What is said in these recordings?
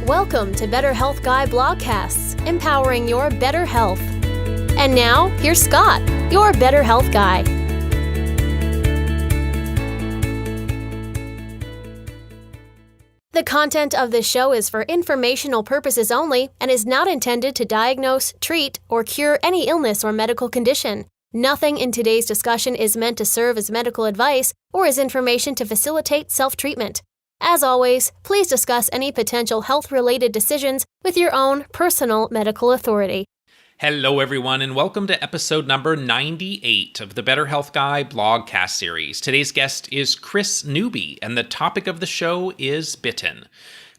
Welcome to Better Health Guy Blogcasts, empowering your better health. And now, here's Scott, your Better Health Guy. The content of this show is for informational purposes only and is not intended to diagnose, treat, or cure any illness or medical condition. Nothing in today's discussion is meant to serve as medical advice or as information to facilitate self-treatment. As always, please discuss any potential health-related decisions with your own personal medical authority. Hello, everyone, and welcome to episode number 98 of the Better Health Guy blogcast series. Today's guest is Kris Newby, and the topic of the show is Bitten.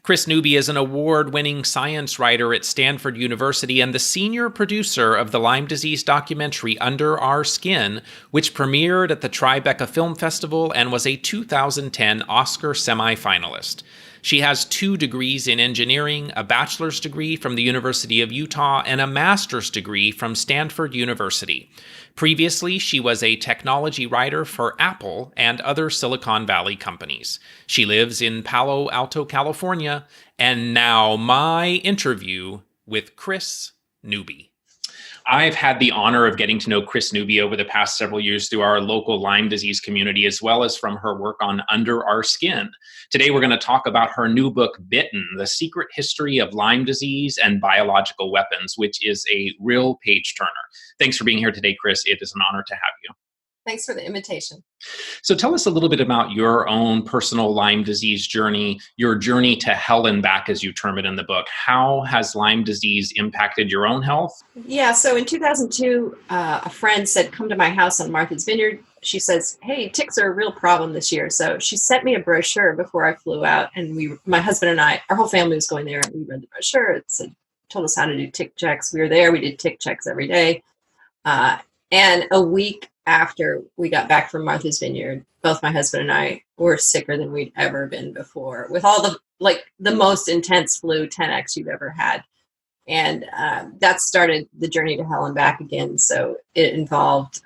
Kris Newby is an award-winning science writer at Stanford University and the senior producer of the Lyme disease documentary Under Our Skin, which premiered at the Tribeca Film Festival and was a 2010 Oscar semifinalist. She has 2 degrees in engineering, a bachelor's degree from the University of Utah, and a master's degree from Stanford University. Previously, she was a technology writer for Apple and other Silicon Valley companies. She lives in Palo Alto, California, and now my interview with Kris Newby. I've had the honor of getting to know Kris Newby over the past several years through our local Lyme disease community, as well as from her work on Under Our Skin. Today, we're going to talk about her new book, Bitten, The Secret History of Lyme Disease and Biological Weapons, which is a real page-turner. Thanks for being here today, Kris. It is an honor to have you. Thanks for the invitation. So tell us a little bit about your own personal Lyme disease journey, your journey to hell and back, as you term it in the book. How has Lyme disease impacted your own health? Yeah, so in 2002, a friend said, come to my house on Martha's Vineyard. She says, hey, ticks are a real problem this year. So she sent me a brochure before I flew out. And my husband and I, our whole family was going there, and we read the brochure. It said, told us how to do tick checks. We were there. We did tick checks every day. And a week after we got back from Martha's Vineyard, both my husband and I were sicker than we'd ever been before, with all the most intense flu, 10x you've ever had. And that started the journey to hell and back again. So it involved,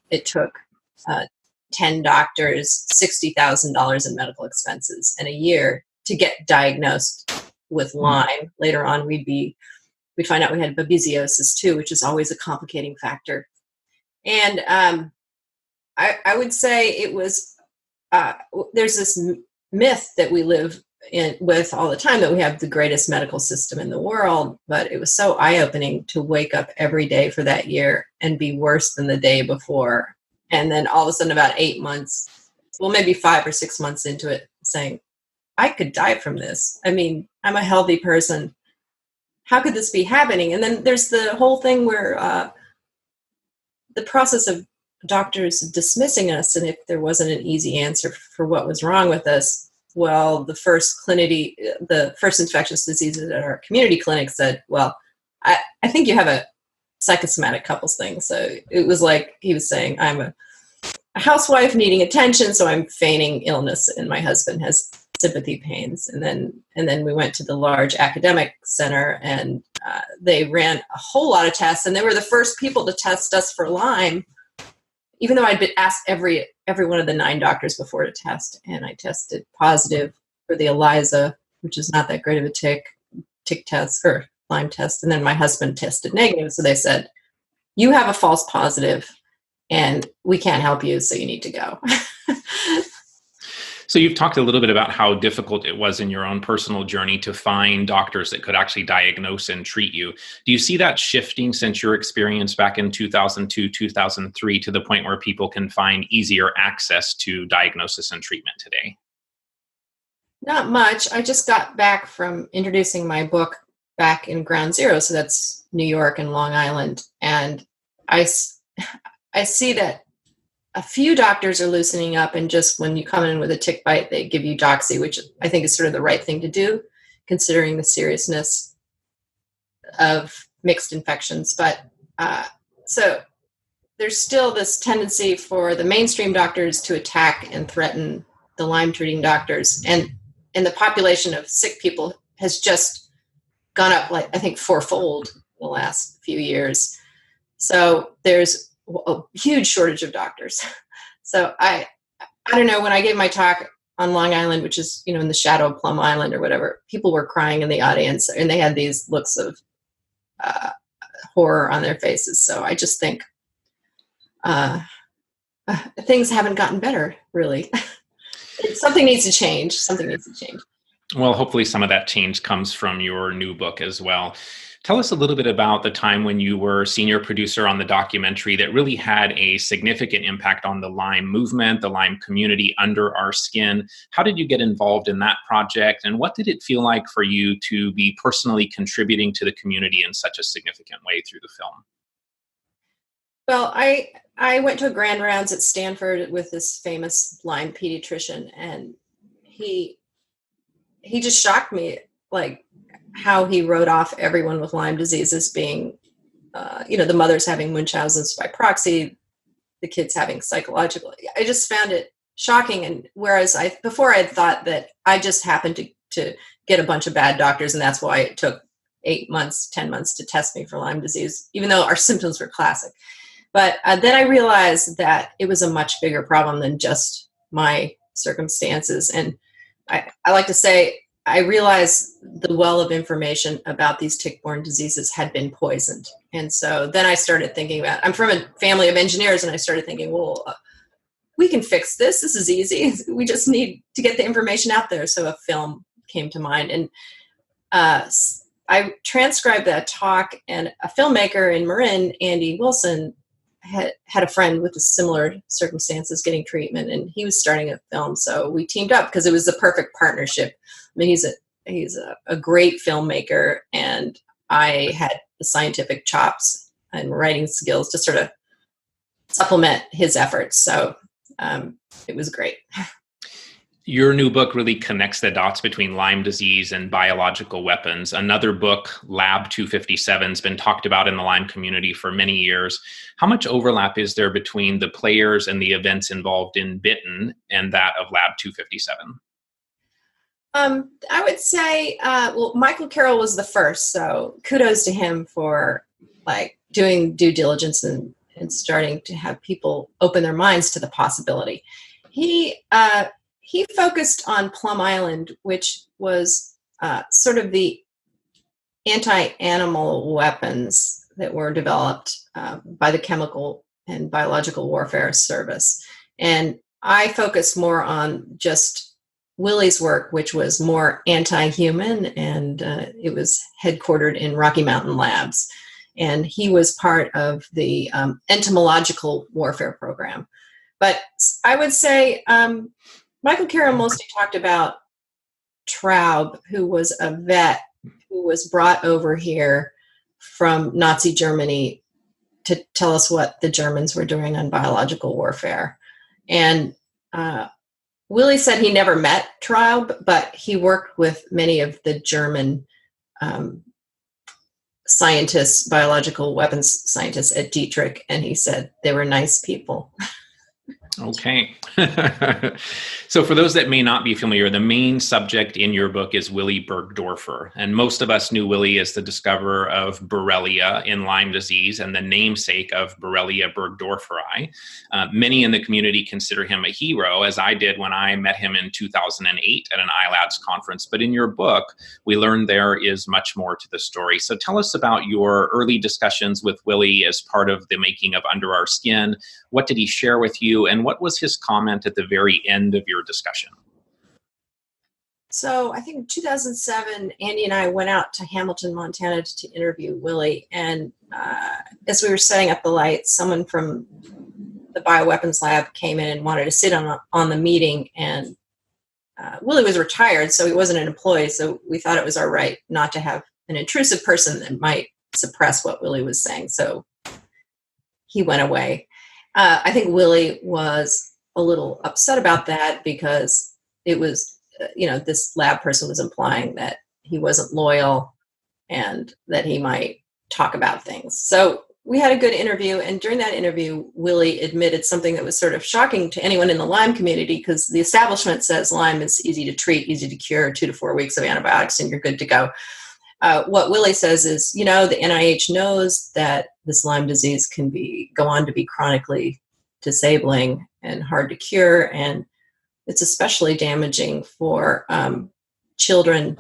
it took 10 doctors, $60,000 in medical expenses, and a year to get diagnosed with Lyme. Later on, we'd find out we had babesiosis too, which is always a complicating factor. And I would say it was, there's this myth that we live with all the time that we have the greatest medical system in the world, but it was so eye-opening to wake up every day for that year and be worse than the day before. And then all of a sudden about 8 months, well, maybe 5 or 6 months into it, saying, I could die from this. I mean, I'm a healthy person. How could this be happening? And then there's the whole thing where the process of doctors dismissing us, and if there wasn't an easy answer for what was wrong with us, well, the first infectious diseases at our community clinic said, well, I think you have a psychosomatic couples thing. So it was like he was saying, I'm a housewife needing attention, so I'm feigning illness, and my husband has sympathy pains. And then we went to the large academic center, and they ran a whole lot of tests, and they were the first people to test us for Lyme, even though I'd been asked every one of the 9 doctors before to test, and I tested positive for the ELISA, which is not that great of a tick test or Lyme test. And then my husband tested negative. So they said, you have a false positive and we can't help you, so you need to go. So you've talked a little bit about how difficult it was in your own personal journey to find doctors that could actually diagnose and treat you. Do you see that shifting since your experience back in 2002, 2003 to the point where people can find easier access to diagnosis and treatment today? Not much. I just got back from introducing my book back in Ground Zero. So that's New York and Long Island. And I see that a few doctors are loosening up, and just when you come in with a tick bite, they give you doxy, which I think is sort of the right thing to do, considering the seriousness of mixed infections. But so there's still this tendency for the mainstream doctors to attack and threaten the Lyme treating doctors. And the population of sick people has just gone up, I think, 4-fold in the last few years. So there's a huge shortage of doctors. So I don't know, when I gave my talk on Long Island, which is, in the shadow of Plum Island or whatever, people were crying in the audience and they had these looks of horror on their faces. So I just think things haven't gotten better, really. Something needs to change. Something needs to change. Well, hopefully some of that change comes from your new book as well. Tell us a little bit about the time when you were senior producer on the documentary that really had a significant impact on the Lyme movement, the Lyme community under our skin. How did you get involved in that project? And what did it feel like for you to be personally contributing to the community in such a significant way through the film? Well, I went to a grand rounds at Stanford with this famous Lyme pediatrician, and he just shocked me, like how he wrote off everyone with Lyme disease as being, the mothers having Munchausen's by proxy, the kids having psychological. I just found it shocking. And whereas before I had thought that I just happened to get a bunch of bad doctors, and that's why it took 8 months, 10 months to test me for Lyme disease, even though our symptoms were classic. But then I realized that it was a much bigger problem than just my circumstances. And I like to say, I realized the well of information about these tick-borne diseases had been poisoned. And so then I started thinking I'm from a family of engineers, and I started thinking, well, we can fix this. This is easy. We just need to get the information out there. So a film came to mind. And I transcribed that talk, and a filmmaker in Marin, Andy Wilson, had a friend with similar circumstances getting treatment, and he was starting a film. So we teamed up because it was the perfect partnership. I mean, he's a great filmmaker, and I had the scientific chops and writing skills to sort of supplement his efforts. So it was great. Your new book really connects the dots between Lyme disease and biological weapons. Another book, Lab 257, has been talked about in the Lyme community for many years. How much overlap is there between the players and the events involved in Bitten and that of Lab 257? I would say, Michael Carroll was the first, so kudos to him for doing due diligence and starting to have people open their minds to the possibility. He focused on Plum Island, which was sort of the anti-animal weapons that were developed by the Chemical and Biological Warfare Service. And I focused more on just Willy's work, which was more anti-human, and it was headquartered in Rocky Mountain Labs. And he was part of the entomological warfare program. But I would say Michael Carroll mostly talked about Traub, who was a vet who was brought over here from Nazi Germany to tell us what the Germans were doing on biological warfare. And Willy said he never met Traub, but he worked with many of the German scientists, biological weapons scientists at Dietrich, and he said they were nice people. Okay. So for those that may not be familiar, the main subject in your book is Willy Burgdorfer. And most of us knew Willy as the discoverer of Borrelia in Lyme disease and the namesake of Borrelia Burgdorferi. Many in the community consider him a hero, as I did when I met him in 2008 at an iLabs conference. But in your book, we learned there is much more to the story. So tell us about your early discussions with Willy as part of the making of Under Our Skin. What did he share with you, and what was his comment at the very end of your discussion? So I think in 2007, Andy and I went out to Hamilton, Montana to interview Willy. And as we were setting up the lights, someone from the bioweapons lab came in and wanted to sit on the meeting. And Willy was retired, so he wasn't an employee. So we thought it was our right not to have an intrusive person that might suppress what Willy was saying. So he went away. I think Willy was a little upset about that because it was, this lab person was implying that he wasn't loyal and that he might talk about things. So we had a good interview. And during that interview, Willy admitted something that was sort of shocking to anyone in the Lyme community, because the establishment says Lyme is easy to treat, easy to cure, 2 to 4 weeks of antibiotics, and you're good to go. What Willy says is, the NIH knows that this Lyme disease can go on to be chronically disabling and hard to cure. And it's especially damaging for children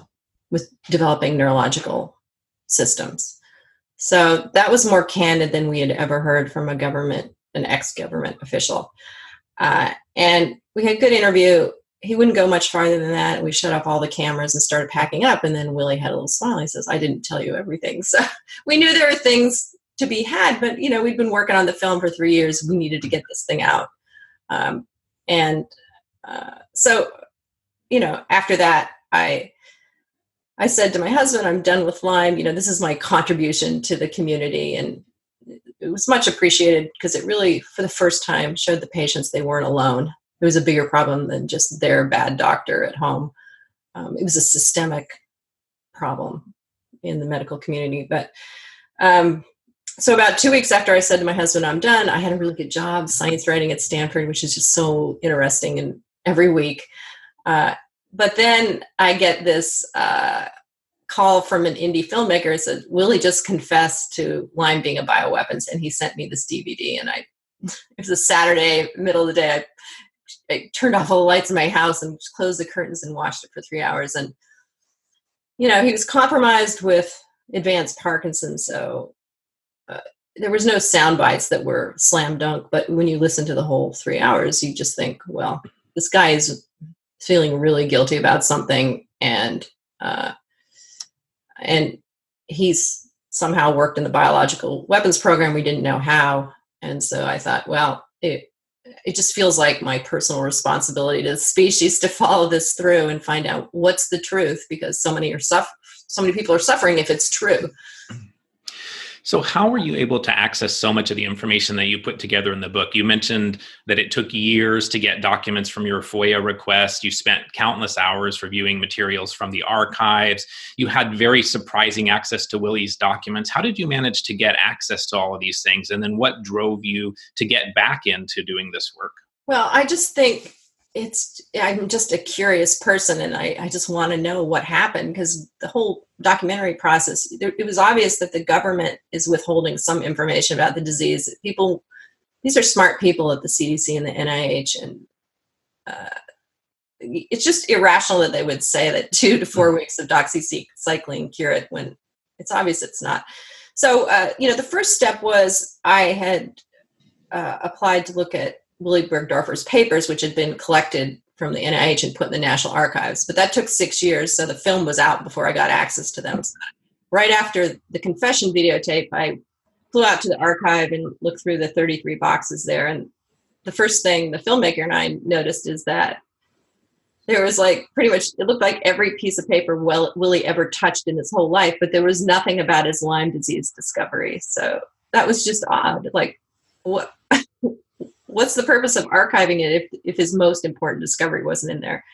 with developing neurological systems. So that was more candid than we had ever heard from an ex-government official. And we had a good interview. He wouldn't go much farther than that. We shut off all the cameras and started packing up. And then Willy had a little smile. He says, "I didn't tell you everything." So we knew there were things to be had, but we'd been working on the film for 3 years. We needed to get this thing out. So after that, I said to my husband, "I'm done with Lyme. This is my contribution to the community." And it was much appreciated because it really, for the first time, showed the patients they weren't alone. It was a bigger problem than just their bad doctor at home. It was a systemic problem in the medical community. But so about 2 weeks after I said to my husband, "I'm done," I had a really good job science writing at Stanford, which is just so interesting, and every week. But then I get this call from an indie filmmaker. It said, "Willy just confessed to Lyme being a bioweapons," and he sent me this DVD. And it was a Saturday, middle of the day. I turned off all the lights in my house and just closed the curtains and watched it for 3 hours. And, he was compromised with advanced Parkinson's. So there was no sound bites that were slam dunk. But when you listen to the whole 3 hours, you just think, well, this guy is feeling really guilty about something. And he's somehow worked in the biological weapons program. We didn't know how. And so I thought, well, it just feels like my personal responsibility to the species to follow this through and find out what's the truth, because so many people are suffering if it's true. So how were you able to access so much of the information that you put together in the book? You mentioned that it took years to get documents from your FOIA request. You spent countless hours reviewing materials from the archives. You had very surprising access to Willy's documents. How did you manage to get access to all of these things? And then what drove you to get back into doing this work? Well, I just think I'm just a curious person, and I just want to know what happened, because the whole documentary process, it was obvious that the government is withholding some information about the disease. These are smart people at the CDC and the NIH, and it's just irrational that they would say that 2 to 4 weeks of doxycycline cure it when it's obvious it's not. So, the first step was I had applied to look at Willy Burgdorfer's papers, which had been collected from the NIH and put in the National Archives. But that took 6 years, so the film was out before I got access to them. So right after the confession videotape, I flew out to the archive and looked through the 33 boxes there. And the first thing the filmmaker and I noticed is that there was pretty much, it looked like every piece of paper Willy ever touched in his whole life, but there was nothing about his Lyme disease discovery. So that was just odd. What? What's the purpose of archiving it if his most important discovery wasn't in there?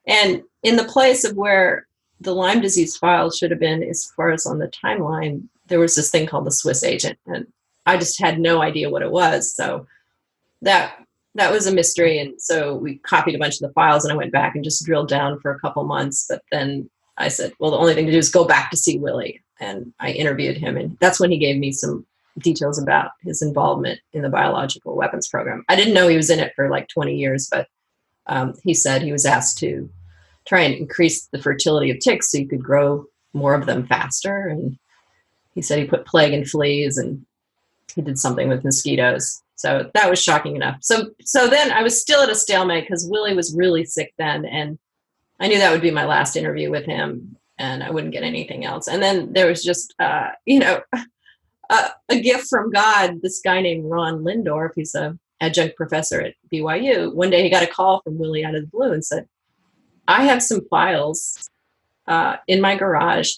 And in the place of where the Lyme disease files should have been, as far as on the timeline, there was this thing called the Swiss agent, and I just had no idea what it was. So that was a mystery. And so we copied a bunch of the files, and I went back and just drilled down for a couple months. But then I said, well, the only thing to do is go back to see Willy. And I interviewed him, and that's when he gave me some details about his involvement in the biological weapons program. I didn't know he was in it for 20 years, but he said he was asked to try and increase the fertility of ticks so you could grow more of them faster. And he said he put plague and fleas, and he did something with mosquitoes. So that was shocking enough. So then I was still at a stalemate because Willy was really sick then, and I knew that would be my last interview with him, and I wouldn't get anything else. And then there was just, a gift from God. This guy named Ron Lindorf, he's an adjunct professor at BYU. One day he got a call from Willy out of the blue and said, "I have some files in my garage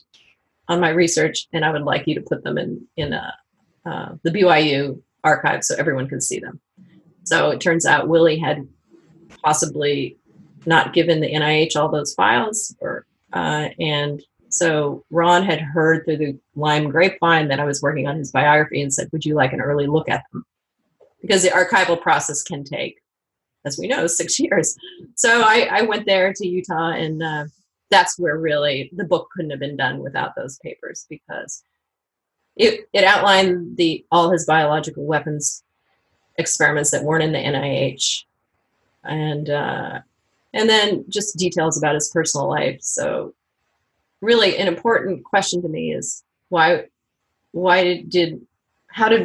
on my research, and I would like you to put them in the BYU archive so everyone can see them." So it turns out Willy had possibly not given the NIH all those files, and so Ron had heard through the Lyme grapevine that I was working on his biography and said, "Would you like an early look at them?" Because the archival process can take, as we know, 6 years. So I went there to Utah, and that's where really the book couldn't have been done without those papers, because it outlined all his biological weapons experiments that weren't in the NIH. And And then just details about his personal life. So really an important question to me is how did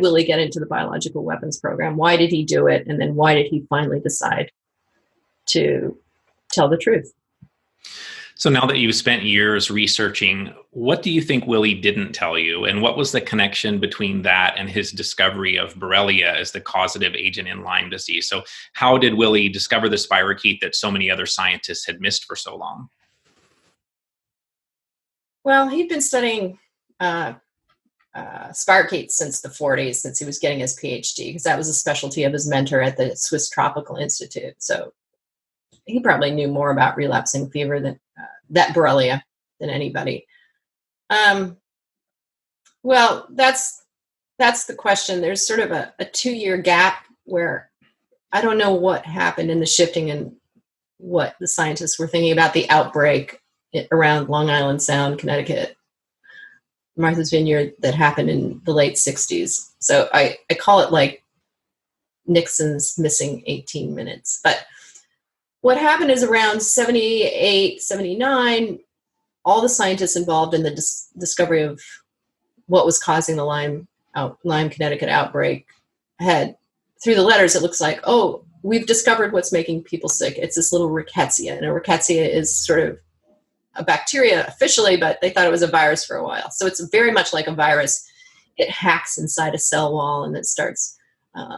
Willy get into the biological weapons program? Why did he do it? And then why did he finally decide to tell the truth? So now that you've spent years researching, what do you think Willy didn't tell you? And what was the connection between that and his discovery of Borrelia as the causative agent in Lyme disease? So how did Willy discover the spirochete that so many other scientists had missed for so long? Well, he'd been studying spirochetes since the 40s, since he was getting his PhD, because that was a specialty of his mentor at the Swiss Tropical Institute. So he probably knew more about relapsing fever than that Borrelia than anybody. Well, that's the question. There's sort of a 2-year gap where I don't know what happened in the shifting and what the scientists were thinking about the outbreak around Long Island Sound, Connecticut, Martha's Vineyard, that happened in the late 60s. So I call it like Nixon's missing 18 minutes. But what happened is around 78, 79, all the scientists involved in the discovery of what was causing the Lyme, Connecticut outbreak had, through the letters, it looks like, oh, we've discovered what's making people sick. It's this little rickettsia. And a rickettsia is sort of a bacteria officially, but they thought it was a virus for a while. So it's very much like a virus. It hacks inside a cell wall and it starts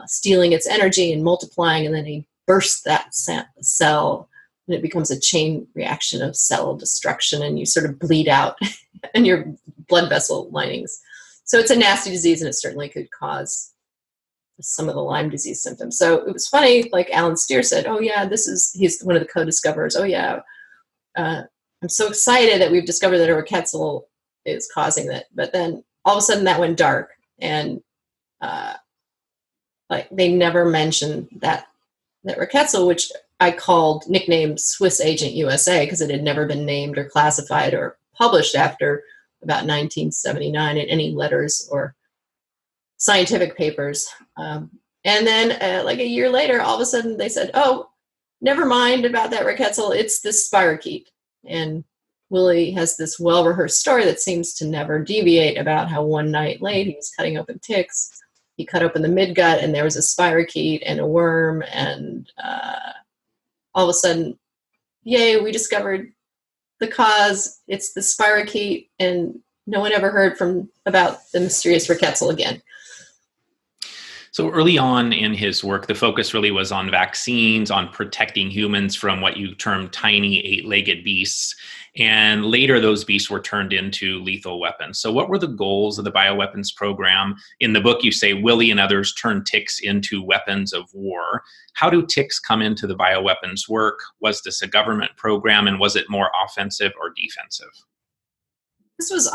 stealing its energy and multiplying, and then they burst that cell, and it becomes a chain reaction of cell destruction, and you sort of bleed out in your blood vessel linings. So it's a nasty disease, and it certainly could cause some of the Lyme disease symptoms. So it was funny, like Alan Steer said, oh yeah, he's one of the co-discoverers. Oh yeah, I'm so excited that we've discovered that a rickettsial is causing it. But then all of a sudden that went dark, and like they never mentioned that rickettsial, which I called, nicknamed Swiss Agent USA, because it had never been named or classified or published after about 1979 in any letters or scientific papers. And then like a year later, all of a sudden they said, oh, never mind about that rickettsial, it's this spirochete. And Willy has this well-rehearsed story that seems to never deviate about how one night late he was cutting open ticks. He cut open the midgut, and there was a spirochete and a worm, and all of a sudden, yay, we discovered the cause. It's the spirochete, and no one ever heard about the mysterious rickettsial again. So early on in his work, the focus really was on vaccines, on protecting humans from what you term tiny 8-legged beasts. And later, those beasts were turned into lethal weapons. So what were the goals of the bioweapons program? In the book, you say Willy and others turned ticks into weapons of war. How do ticks come into the bioweapons work? Was this a government program, and was it more offensive or defensive? This was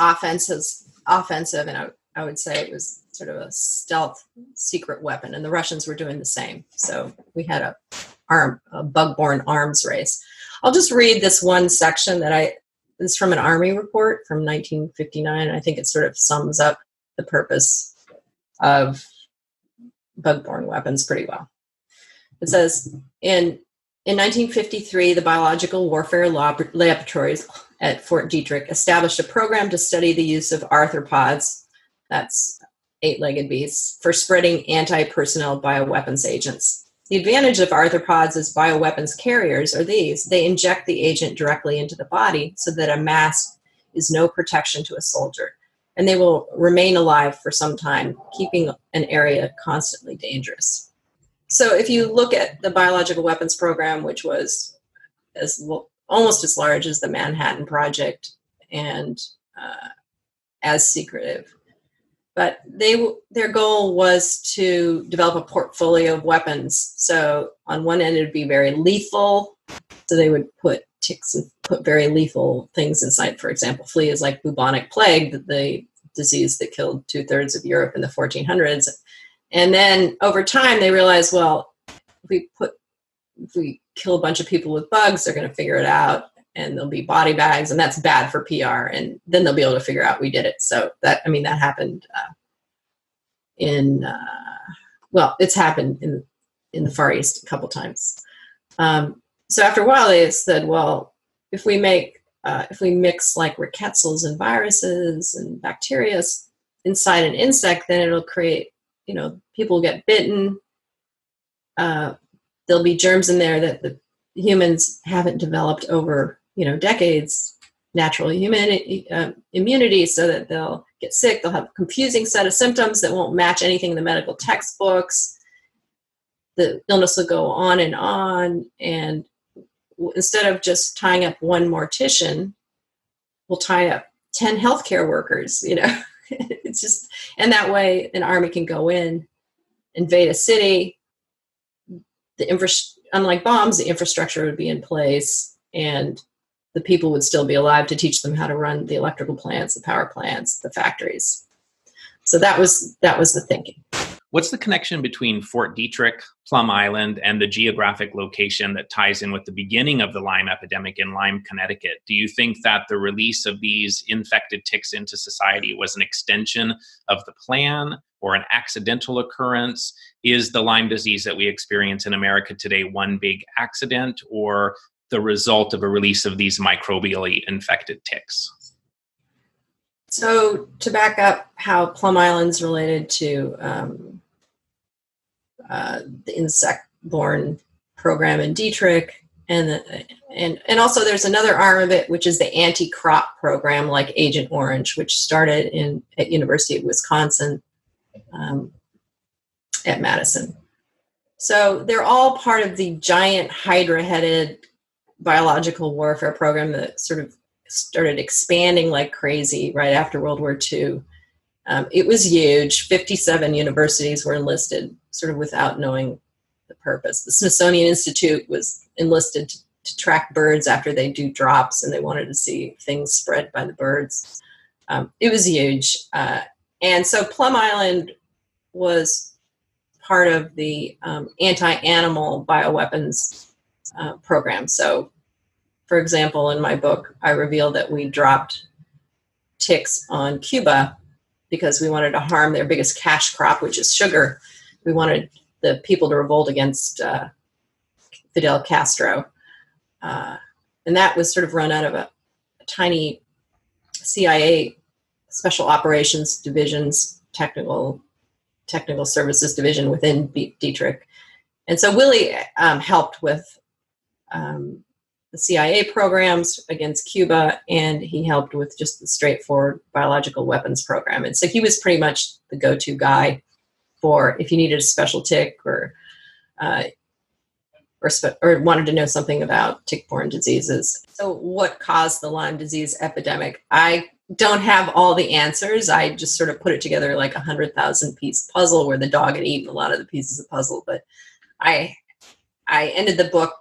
offensive, and I would say it was sort of a stealth secret weapon, and the Russians were doing the same. So we had a bug-borne arms race. I'll just read this one section is from an Army report from 1959. I think it sort of sums up the purpose of bug-borne weapons pretty well. It says, in 1953, the Biological Warfare Laboratories at Fort Detrick established a program to study the use of arthropods, that's 8-legged beasts, for spreading anti-personnel bioweapons agents. The advantage of arthropods as bioweapons carriers are these: they inject the agent directly into the body so that a mask is no protection to a soldier, and they will remain alive for some time, keeping an area constantly dangerous. So if you look at the biological weapons program, which was almost as large as the Manhattan Project and as secretive, but their goal was to develop a portfolio of weapons. So on one end, it would be very lethal. So they would put ticks and put very lethal things inside. For example, fleas like bubonic plague, the disease that killed 2/3 of Europe in the 1400s. And then over time, they realized, well, if we kill a bunch of people with bugs, they're going to figure it out, and there'll be body bags, and that's bad for PR. And then they'll be able to figure out we did it. So that happened it's happened in the Far East a couple times. So after a while, they said, well, if we mix like rickettsials and viruses and bacteria inside an insect, then it'll create, people get bitten. There'll be germs in there that the humans haven't developed over, decades, natural immunity, so that they'll get sick. They'll have a confusing set of symptoms that won't match anything in the medical textbooks. The illness will go on, and instead of just tying up one mortician, we'll tie up 10 healthcare workers, It's just, and that way an army can go in, invade a city. Unlike bombs, the infrastructure would be in place, and the people would still be alive to teach them how to run the electrical plants, the power plants, the factories. So that was the thinking. What's the connection between Fort Detrick, Plum Island, and the geographic location that ties in with the beginning of the Lyme epidemic in Lyme, Connecticut? Do you think that the release of these infected ticks into society was an extension of the plan or an accidental occurrence? Is the Lyme disease that we experience in America today one big accident, or the result of a release of these microbially infected ticks? So to back up how Plum Island's related to the insect-borne program in Detrick, and also there's another arm of it, which is the anti-crop program, like Agent Orange, which started at University of Wisconsin at Madison. So they're all part of the giant hydra-headed biological warfare program that sort of started expanding like crazy right after World War II. It was huge. 57 universities were enlisted, sort of without knowing the purpose. The Smithsonian Institute was enlisted to track birds after they do drops, and they wanted to see things spread by the birds. It was huge. And so Plum Island was part of the anti-animal bioweapons program. So, for example, in my book, I revealed that we dropped ticks on Cuba because we wanted to harm their biggest cash crop, which is sugar. We wanted the people to revolt against Fidel Castro. And that was sort of run out of a tiny CIA special operations divisions, technical services division within Detrick. And so Willy helped with the CIA programs against Cuba, and he helped with just the straightforward biological weapons program. And so he was pretty much the go-to guy for if you needed a special tick or wanted to know something about tick-borne diseases. So what caused the Lyme disease epidemic? I don't have all the answers. I just sort of put it together like 100,000-piece puzzle where the dog had eaten a lot of the pieces of puzzle. But I ended the book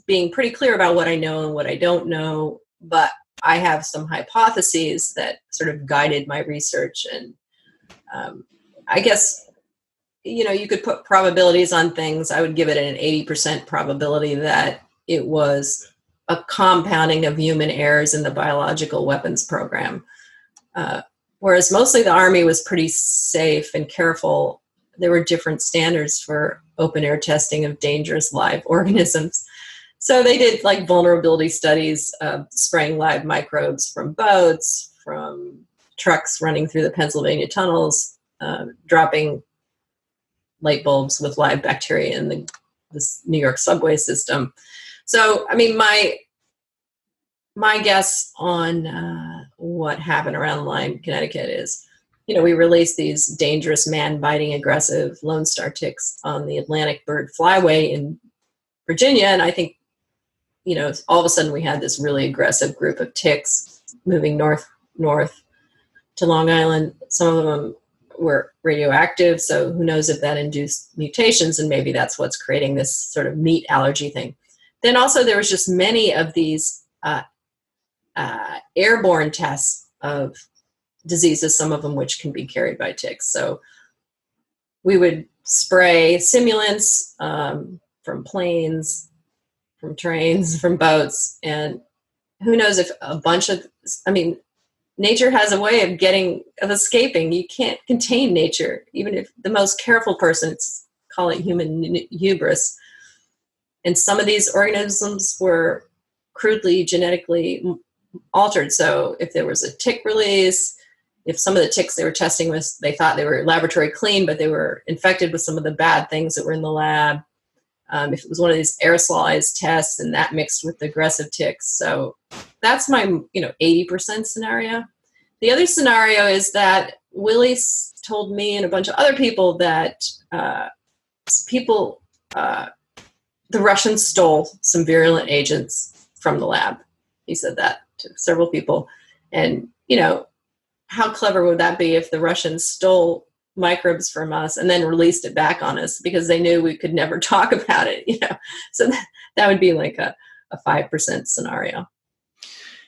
being pretty clear about what I know and what I don't know, but I have some hypotheses that sort of guided my research. And I guess, you could put probabilities on things. I would give it an 80% probability that it was a compounding of human errors in the biological weapons program. Whereas mostly the Army was pretty safe and careful. There were different standards for open air testing of dangerous live organisms. So they did like vulnerability studies, spraying live microbes from boats, from trucks running through the Pennsylvania tunnels, dropping light bulbs with live bacteria in this New York subway system. So, I mean, my guess on what happened around Lyme, Connecticut is, we released these dangerous man-biting, aggressive Lone Star ticks on the Atlantic Bird Flyway in Virginia, and I think all of a sudden we had this really aggressive group of ticks moving north to Long Island. Some of them were radioactive, so who knows if that induced mutations, and maybe that's what's creating this sort of meat allergy thing. Then also there was just many of these airborne tests of diseases, some of them which can be carried by ticks. So we would spray simulants from planes, from trains, from boats, and who knows if nature has a way of escaping. You can't contain nature, even if the most careful person, call it human hubris, And some of these organisms were crudely genetically altered. So if there was a tick release, if some of the ticks they were testing was, they thought they were laboratory clean, but they were infected with some of the bad things that were in the lab. If it was one of these aerosolized tests and that mixed with the aggressive ticks. So that's my, 80% scenario. The other scenario is that Willy told me and a bunch of other people that the Russians stole some virulent agents from the lab. He said that to several people. And, how clever would that be if the Russians stole microbes from us and then released it back on us because they knew we could never talk about it, So that would be like a 5% scenario.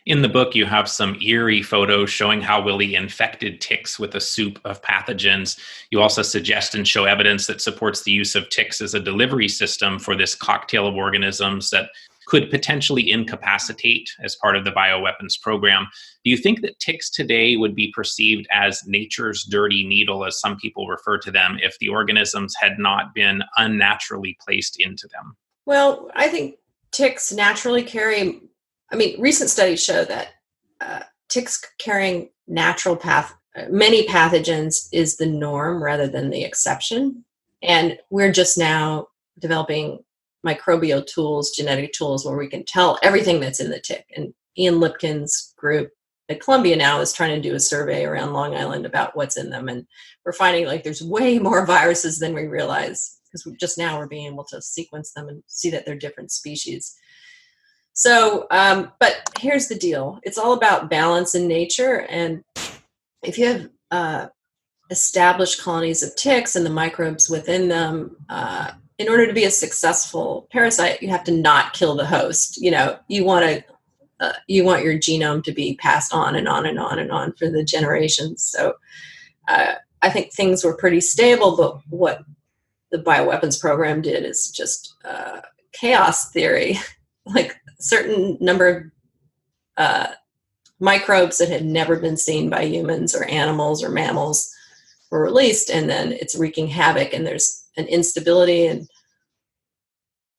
In the book, you have some eerie photos showing how Willy infected ticks with a soup of pathogens. You also suggest and show evidence that supports the use of ticks as a delivery system for this cocktail of organisms that could potentially incapacitate as part of the bioweapons program. Do you think that ticks today would be perceived as nature's dirty needle, as some people refer to them, if the organisms had not been unnaturally placed into them? Well, I think ticks naturally carry, recent studies show that ticks carrying many pathogens is the norm rather than the exception. And we're just now developing microbial tools, genetic tools, where we can tell everything that's in the tick. And Ian Lipkin's group at Columbia now is trying to do a survey around Long Island about what's in them. And we're finding like there's way more viruses than we realize, because we're being able to sequence them and see that they're different species. So, but here's the deal. It's all about balance in nature. And if you have established colonies of ticks and the microbes within them, in order to be a successful parasite, you have to not kill the host. You want your genome to be passed on and on and on and on for the generations. So I think things were pretty stable, but what the bioweapons program did is just chaos theory. Like a certain number of microbes that had never been seen by humans or animals or mammals were released, and then it's wreaking havoc, and there's an instability, and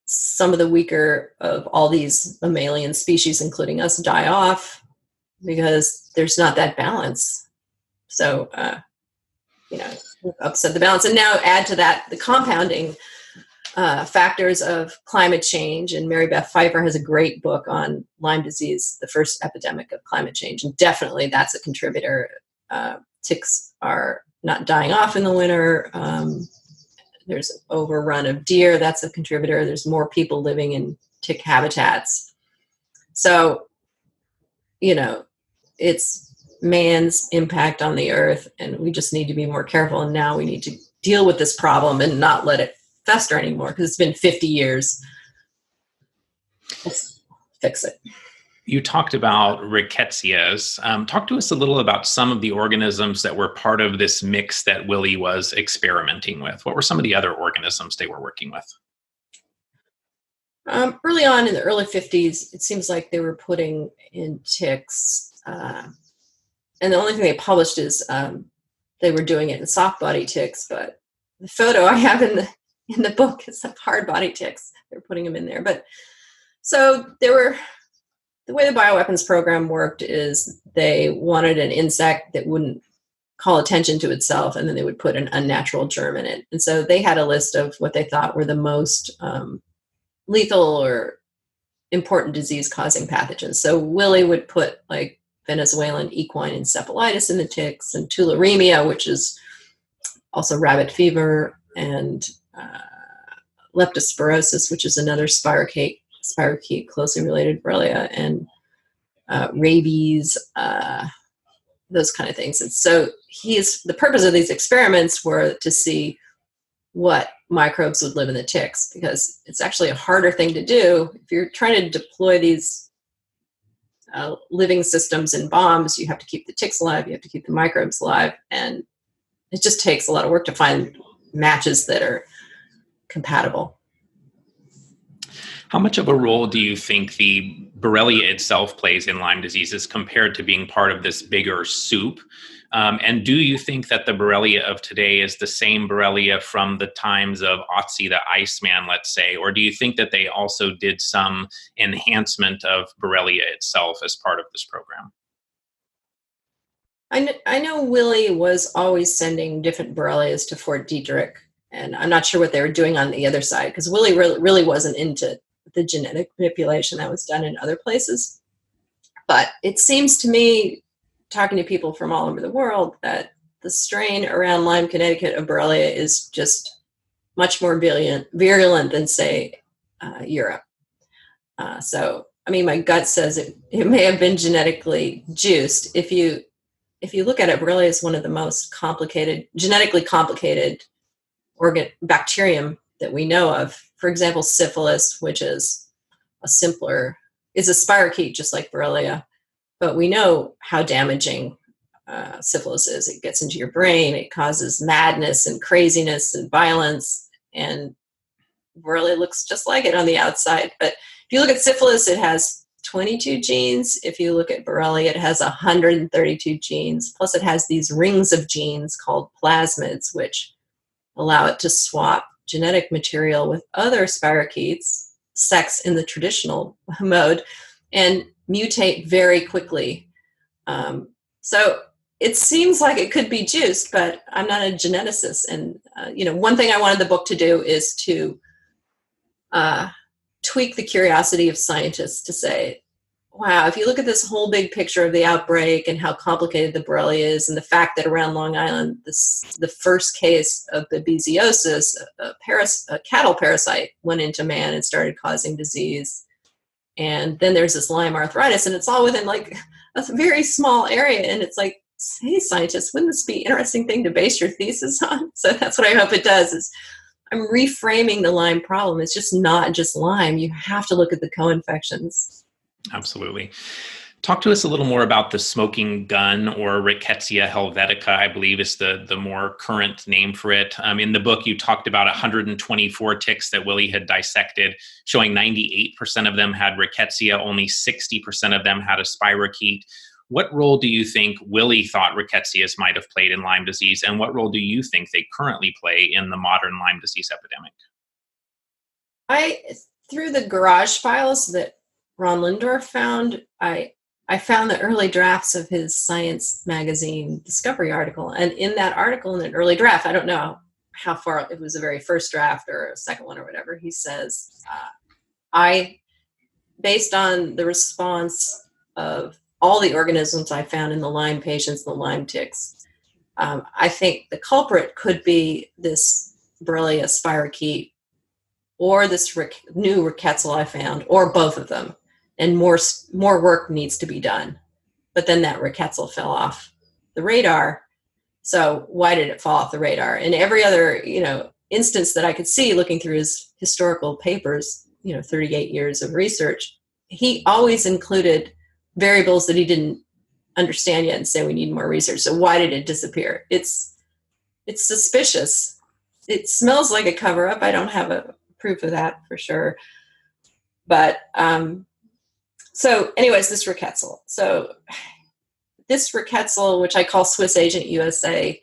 some of the weaker of all these mammalian species, including us, die off because there's not that balance. So, upset the balance. And now add to that the compounding factors of climate change. And Mary Beth Pfeiffer has a great book on Lyme disease, the first epidemic of climate change. And definitely that's a contributor. Ticks are not dying off in the winter. There's an overrun of deer. That's a contributor. There's more people living in tick habitats. So, it's man's impact on the earth, and we just need to be more careful. And now we need to deal with this problem and not let it fester anymore, because it's been 50 years. Let's fix it. You talked about rickettsias. Talk to us a little about some of the organisms that were part of this mix that Willy was experimenting with. What were some of the other organisms they were working with? Early on in the early 50s, it seems like they were putting in ticks. And the only thing they published is they were doing it in soft body ticks. But the photo I have in the book is of hard body ticks. They're putting them in there. But so the way the bioweapons program worked is they wanted an insect that wouldn't call attention to itself, and then they would put an unnatural germ in it. And so they had a list of what they thought were the most lethal or important disease-causing pathogens. So Willy would put like Venezuelan equine encephalitis in the ticks, and tularemia, which is also rabbit fever, and leptospirosis, which is another spirochete closely related Borrelia, and rabies, those kind of things. And so the purpose of these experiments were to see what microbes would live in the ticks, because it's actually a harder thing to do. If you're trying to deploy these living systems in bombs, you have to keep the ticks alive, you have to keep the microbes alive, and it just takes a lot of work to find matches that are compatible. How much of a role do you think the Borrelia itself plays in Lyme disease as compared to being part of this bigger soup? And do you think that the Borrelia of today is the same Borrelia from the times of Otzi the Iceman, let's say? Or do you think that they also did some enhancement of Borrelia itself as part of this program? I know Willy was always sending different Borrelias to Fort Detrick, and I'm not sure what they were doing on the other side, because Willy really wasn't into the genetic manipulation that was done in other places. But it seems to me, talking to people from all over the world, that the strain around Lyme, Connecticut of Borrelia is just much more virulent than, say, Europe. So, I mean, my gut says it may have been genetically juiced. If you look at it, Borrelia is one of the most genetically complicated bacterium that we know of. For example, syphilis, which is a spirochete, just like Borrelia. But we know how damaging syphilis is. It gets into your brain. It causes madness and craziness and violence. And Borrelia looks just like it on the outside. But if you look at syphilis, it has 22 genes. If you look at Borrelia, it has 132 genes. Plus, it has these rings of genes called plasmids, which allow it to swap genetic material with other spirochetes, sex in the traditional mode, and mutate very quickly. So it seems like it could be juiced, but I'm not a geneticist. And, one thing I wanted the book to do is to tweak the curiosity of scientists to say, wow, if you look at this whole big picture of the outbreak and how complicated the Borrelia is, and the fact that around Long Island, the first case of babesiosis, a cattle parasite, went into man and started causing disease. And then there's this Lyme arthritis, and it's all within like a very small area. And it's like, hey, scientists, wouldn't this be an interesting thing to base your thesis on? So that's what I hope it does, is I'm reframing the Lyme problem. It's just not just Lyme. You have to look at the co-infections. Absolutely. Talk to us a little more about the smoking gun, or Rickettsia helvetica, I believe is the more current name for it. In the book, you talked about 124 ticks that Willy had dissected, showing 98% of them had Rickettsia, only 60% of them had a spirochete. What role do you think Willy thought Rickettsias might have played in Lyme disease, and what role do you think they currently play in the modern Lyme disease epidemic? Through the garage files that Ron Lindorf found, I found the early drafts of his Science magazine Discovery article. And in that article, in an early draft, I don't know how far, it was a very first draft or a second one or whatever, he says, based on the response of all the organisms I found in the Lyme patients, the Lyme ticks, I think the culprit could be this Borrelia spirochete or this new rickettsial I found, or both of them. And more work needs to be done. But then that rickettsial fell off the radar. So why did it fall off the radar? And every other, instance that I could see looking through his historical papers, 38 years of research, he always included variables that he didn't understand yet and say we need more research. So why did it disappear? It's suspicious. It smells like a cover-up. I don't have a proof of that for sure. But so anyways, this rickettsial. So this rickettsial, which I call Swiss Agent USA,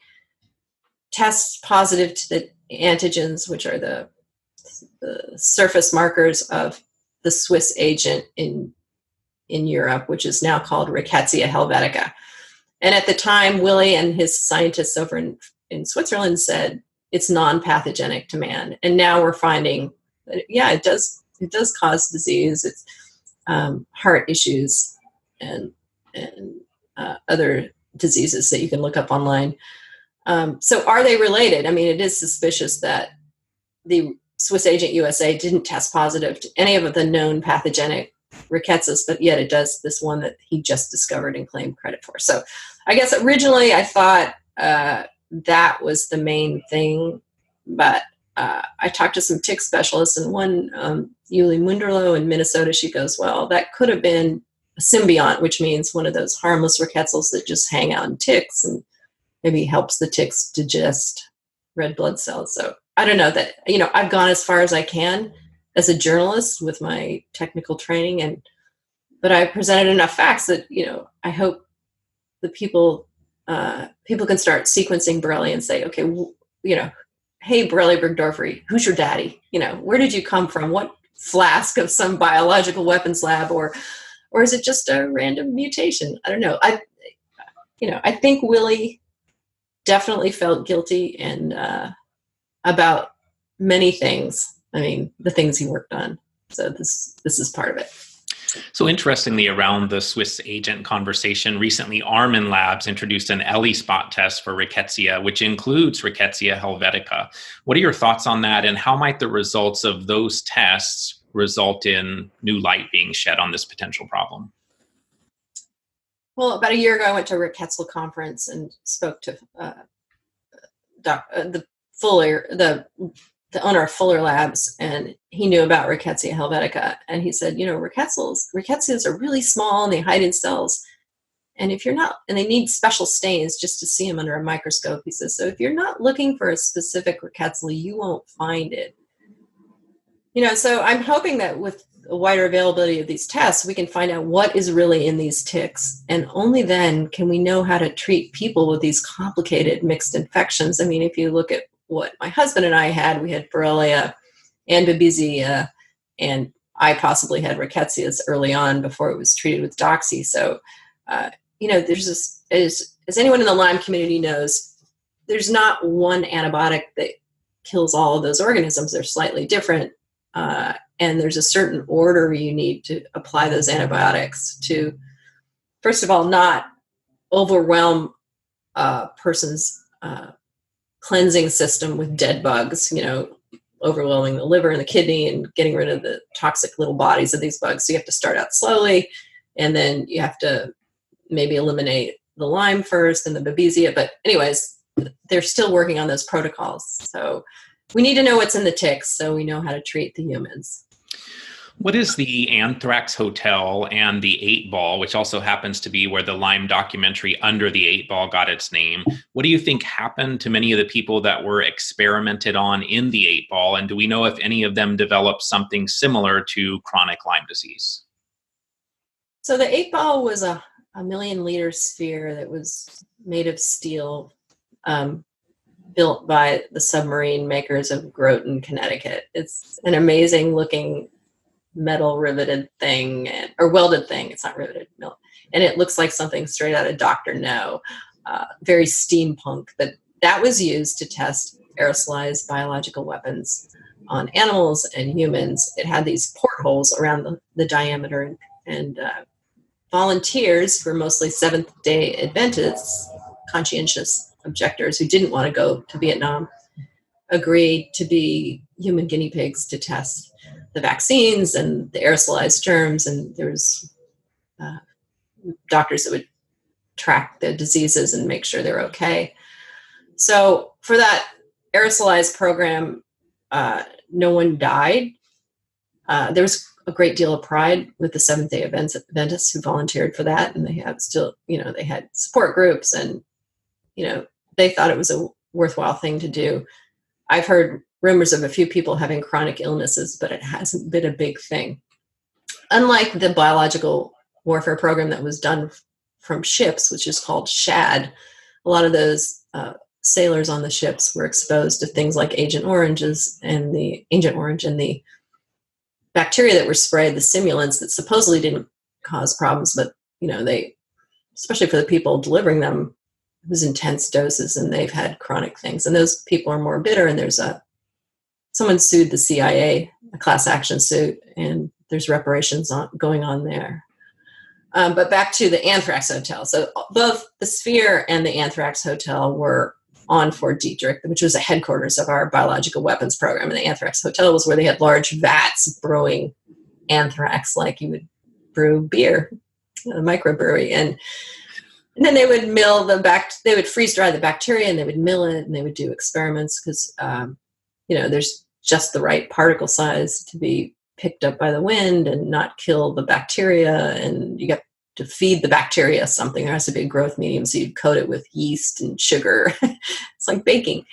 tests positive to the antigens, which are the surface markers of the Swiss agent in Europe, which is now called Rickettsia helvetica. And at the time, Willy and his scientists over in Switzerland said it's non-pathogenic to man. And now we're finding that, yeah, it does cause disease. It's heart issues and other diseases that you can look up online. So are they related? I mean, it is suspicious that the Swiss Agent USA didn't test positive to any of the known pathogenic rickettsias, but yet it does this one that he just discovered and claimed credit for. So I guess originally I thought that was the main thing, but I talked to some tick specialists, and one, Yuli Munderlo in Minnesota, she goes, well, that could have been a symbiont, which means one of those harmless rickettsials that just hang out in ticks and maybe helps the ticks digest red blood cells. So I don't know that, I've gone as far as I can. as a journalist with my technical training, but I presented enough facts that, I hope the people can start sequencing Borrelia and say, okay, hey, Borrelia Burgdorferi, who's your daddy? Where did you come from? What flask of some biological weapons lab, or is it just a random mutation? I don't know. I think Willy definitely felt guilty and about many things. I mean, the things he worked on. So this is part of it. So interestingly, around the Swiss agent conversation, recently Armin Labs introduced an ELISpot test for rickettsia, which includes Rickettsia helvetica. What are your thoughts on that, and how might the results of those tests result in new light being shed on this potential problem? Well, about a year ago, I went to a Rickettsial conference and spoke to the owner of Fuller Labs, and he knew about Rickettsia helvetica. And he said, rickettsias are really small and they hide in cells. And and they need special stains just to see them under a microscope. He says, so if you're not looking for a specific rickettsial, you won't find it. So I'm hoping that with a wider availability of these tests, we can find out what is really in these ticks. And only then can we know how to treat people with these complicated mixed infections. I mean, if you look at what my husband and I had, we had Borrelia and Babesia, and I possibly had rickettsias early on before it was treated with doxy. So, there's this, as anyone in the Lyme community knows, there's not one antibiotic that kills all of those organisms. They're slightly different. And there's a certain order you need to apply those antibiotics to, first of all, not overwhelm a person's cleansing system with dead bugs, overwhelming the liver and the kidney and getting rid of the toxic little bodies of these bugs. So you have to start out slowly, and then you have to maybe eliminate the Lyme first and the Babesia. But anyways, they're still working on those protocols. So we need to know what's in the ticks so we know how to treat the humans. What is the Anthrax Hotel and the 8 Ball, which also happens to be where the Lyme documentary Under the 8 Ball got its name? What do you think happened to many of the people that were experimented on in the 8 Ball? And do we know if any of them developed something similar to chronic Lyme disease? So the 8 Ball was a 1 million liter sphere that was made of steel, built by the submarine makers of Groton, Connecticut. It's an amazing looking metal riveted thing, or welded thing. It's not riveted, and it looks like something straight out of Dr. No. Very steampunk. But that was used to test aerosolized biological weapons on animals and humans. It had these portholes around the diameter, and volunteers were mostly Seventh-day Adventists, conscientious objectors who didn't want to go to Vietnam, agreed to be human guinea pigs to test the vaccines and the aerosolized germs. And there's doctors that would track the diseases and make sure they're okay. So for that aerosolized program, no one died. There was a great deal of pride with the Seventh-day Adventists who volunteered for that. And they have still, they had support groups, and, they thought it was a worthwhile thing to do. I've heard rumors of a few people having chronic illnesses, but it hasn't been a big thing. Unlike the biological warfare program that was done from ships, which is called SHAD, a lot of those sailors on the ships were exposed to things like Agent Orange and the bacteria that were sprayed, the simulants that supposedly didn't cause problems, but they, especially for the people delivering them, it was intense doses, and they've had chronic things. And those people are more bitter, and there's someone sued the CIA, a class action suit, and there's reparations going on there. But back to the Anthrax Hotel. So both the Sphere and the Anthrax Hotel were on Fort Detrick, which was the headquarters of our biological weapons program. And the Anthrax Hotel was where they had large vats brewing anthrax, like you would brew beer, a microbrewery. And then they would they would freeze dry the bacteria, and they would mill it, and they would do experiments because, there's just the right particle size to be picked up by the wind and not kill the bacteria. And you got to feed the bacteria something. There has to be a growth medium, so you'd coat it with yeast and sugar. It's like baking.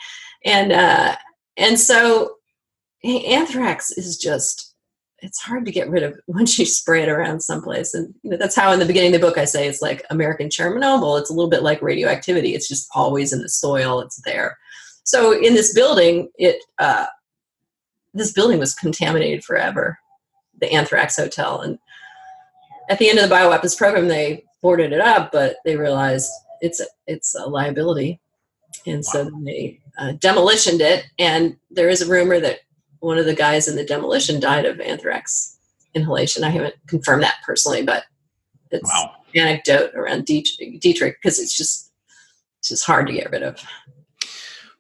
And so anthrax is just it's hard to get rid of once you spray it around someplace. And that's how in the beginning of the book I say it's like American Chernobyl. It's a little bit like radioactivity. It's just always in the soil. It's there. So in this building, this building was contaminated forever, the Anthrax Hotel. And at the end of the bioweapons program, they boarded it up, but they realized it's a liability. And so then they demolitioned it. And there is a rumor that one of the guys in the demolition died of anthrax inhalation. I haven't confirmed that personally, but it's anecdote around Dietrich, because it's just hard to get rid of.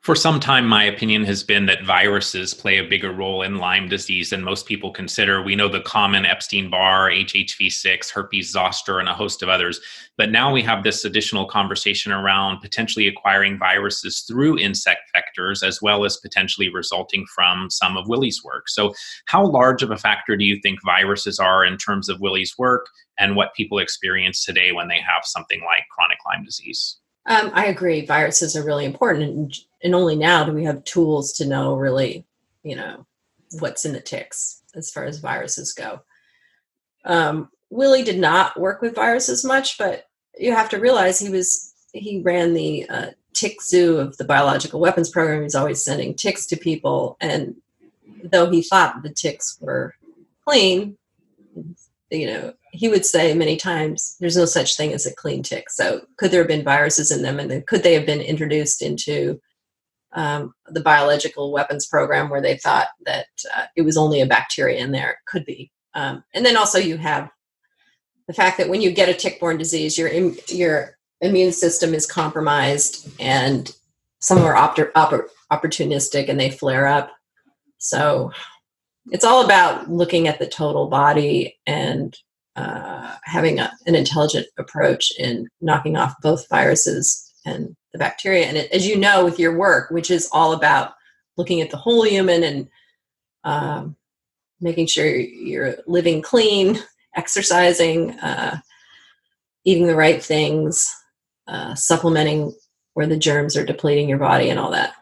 For some time, my opinion has been that viruses play a bigger role in Lyme disease than most people consider. We know the common Epstein-Barr, HHV6, herpes zoster, and a host of others. But now we have this additional conversation around potentially acquiring viruses through insect vectors, as well as potentially resulting from some of Willy's work. So how large of a factor do you think viruses are in terms of Willy's work and what people experience today when they have something like chronic Lyme disease? I agree. Viruses are really important. And only now do we have tools to know really, what's in the ticks as far as viruses go. Willy did not work with viruses much, but you have to realize he ran the tick zoo of the biological weapons program. He's always sending ticks to people. And though he thought the ticks were clean, he would say many times, there's no such thing as a clean tick. So could there have been viruses in them? And then could they have been introduced into the biological weapons program where they thought that it was only a bacteria in there? Could be. And then also you have the fact that when you get a tick-borne disease, your immune system is compromised, and some are opportunistic and they flare up. So it's all about looking at the total body and having an intelligent approach in knocking off both viruses and the bacteria. And as you know, with your work, which is all about looking at the whole human and making sure you're living clean, exercising, eating the right things, supplementing where the germs are depleting your body and all that.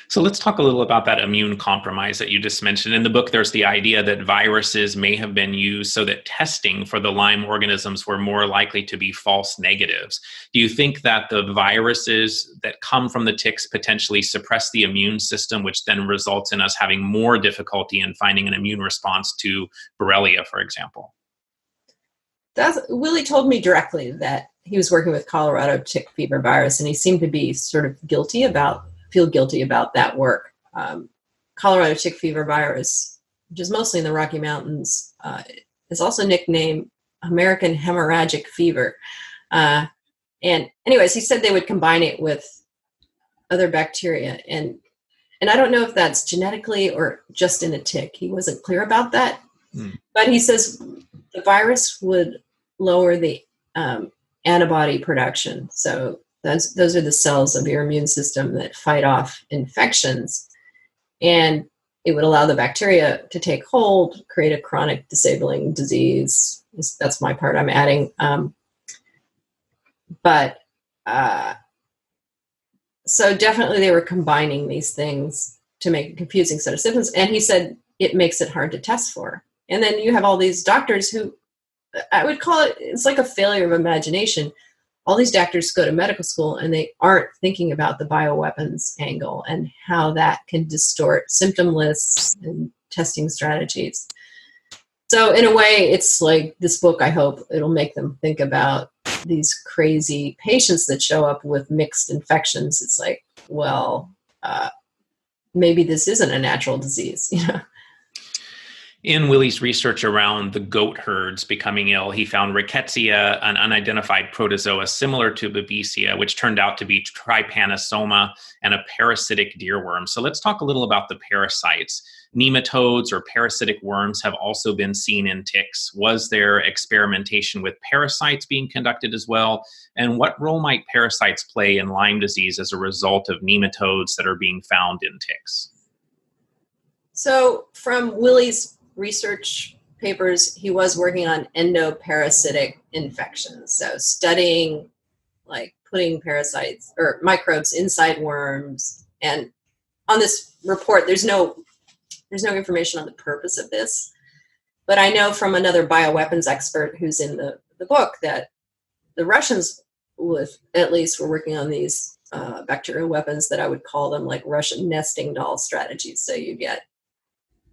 So let's talk a little about that immune compromise that you just mentioned. In the book, there's the idea that viruses may have been used so that testing for the Lyme organisms were more likely to be false negatives. Do you think that the viruses that come from the ticks potentially suppress the immune system, which then results in us having more difficulty in finding an immune response to Borrelia, for example? Willy told me directly that he was working with Colorado tick fever virus, and he seemed to be sort of feel guilty about that work. Colorado tick fever virus, which is mostly in the Rocky Mountains, is also nicknamed American hemorrhagic fever. And anyways, he said they would combine it with other bacteria. And I don't know if that's genetically or just in a tick. He wasn't clear about that. But he says the virus would lower the antibody production. So those are the cells of your immune system that fight off infections, and it would allow the bacteria to take hold, create a chronic disabling disease. That's my part I'm adding. So definitely they were combining these things to make a confusing set of symptoms. And he said it makes it hard to test for. And then you have all these doctors who, I would call it's like a failure of imagination. All these doctors go to medical school and they aren't thinking about the bioweapons angle and how that can distort symptom lists and testing strategies. So in a way, it's like this book, I hope it'll make them think about these crazy patients that show up with mixed infections. It's like, well, maybe this isn't a natural disease, In Willy's research around the goat herds becoming ill, he found rickettsia, an unidentified protozoa similar to Babesia, which turned out to be trypanosoma and a parasitic deerworm. So let's talk a little about the parasites. Nematodes or parasitic worms have also been seen in ticks. Was there experimentation with parasites being conducted as well? And what role might parasites play in Lyme disease as a result of nematodes that are being found in ticks? So from Willy's research papers, he was working on endoparasitic infections. So studying, like putting parasites or microbes inside worms. And on this report, there's no information on the purpose of this. But I know from another bioweapons expert who's in the book that the Russians at least were working on these bacterial weapons that I would call them like Russian nesting doll strategies. So you get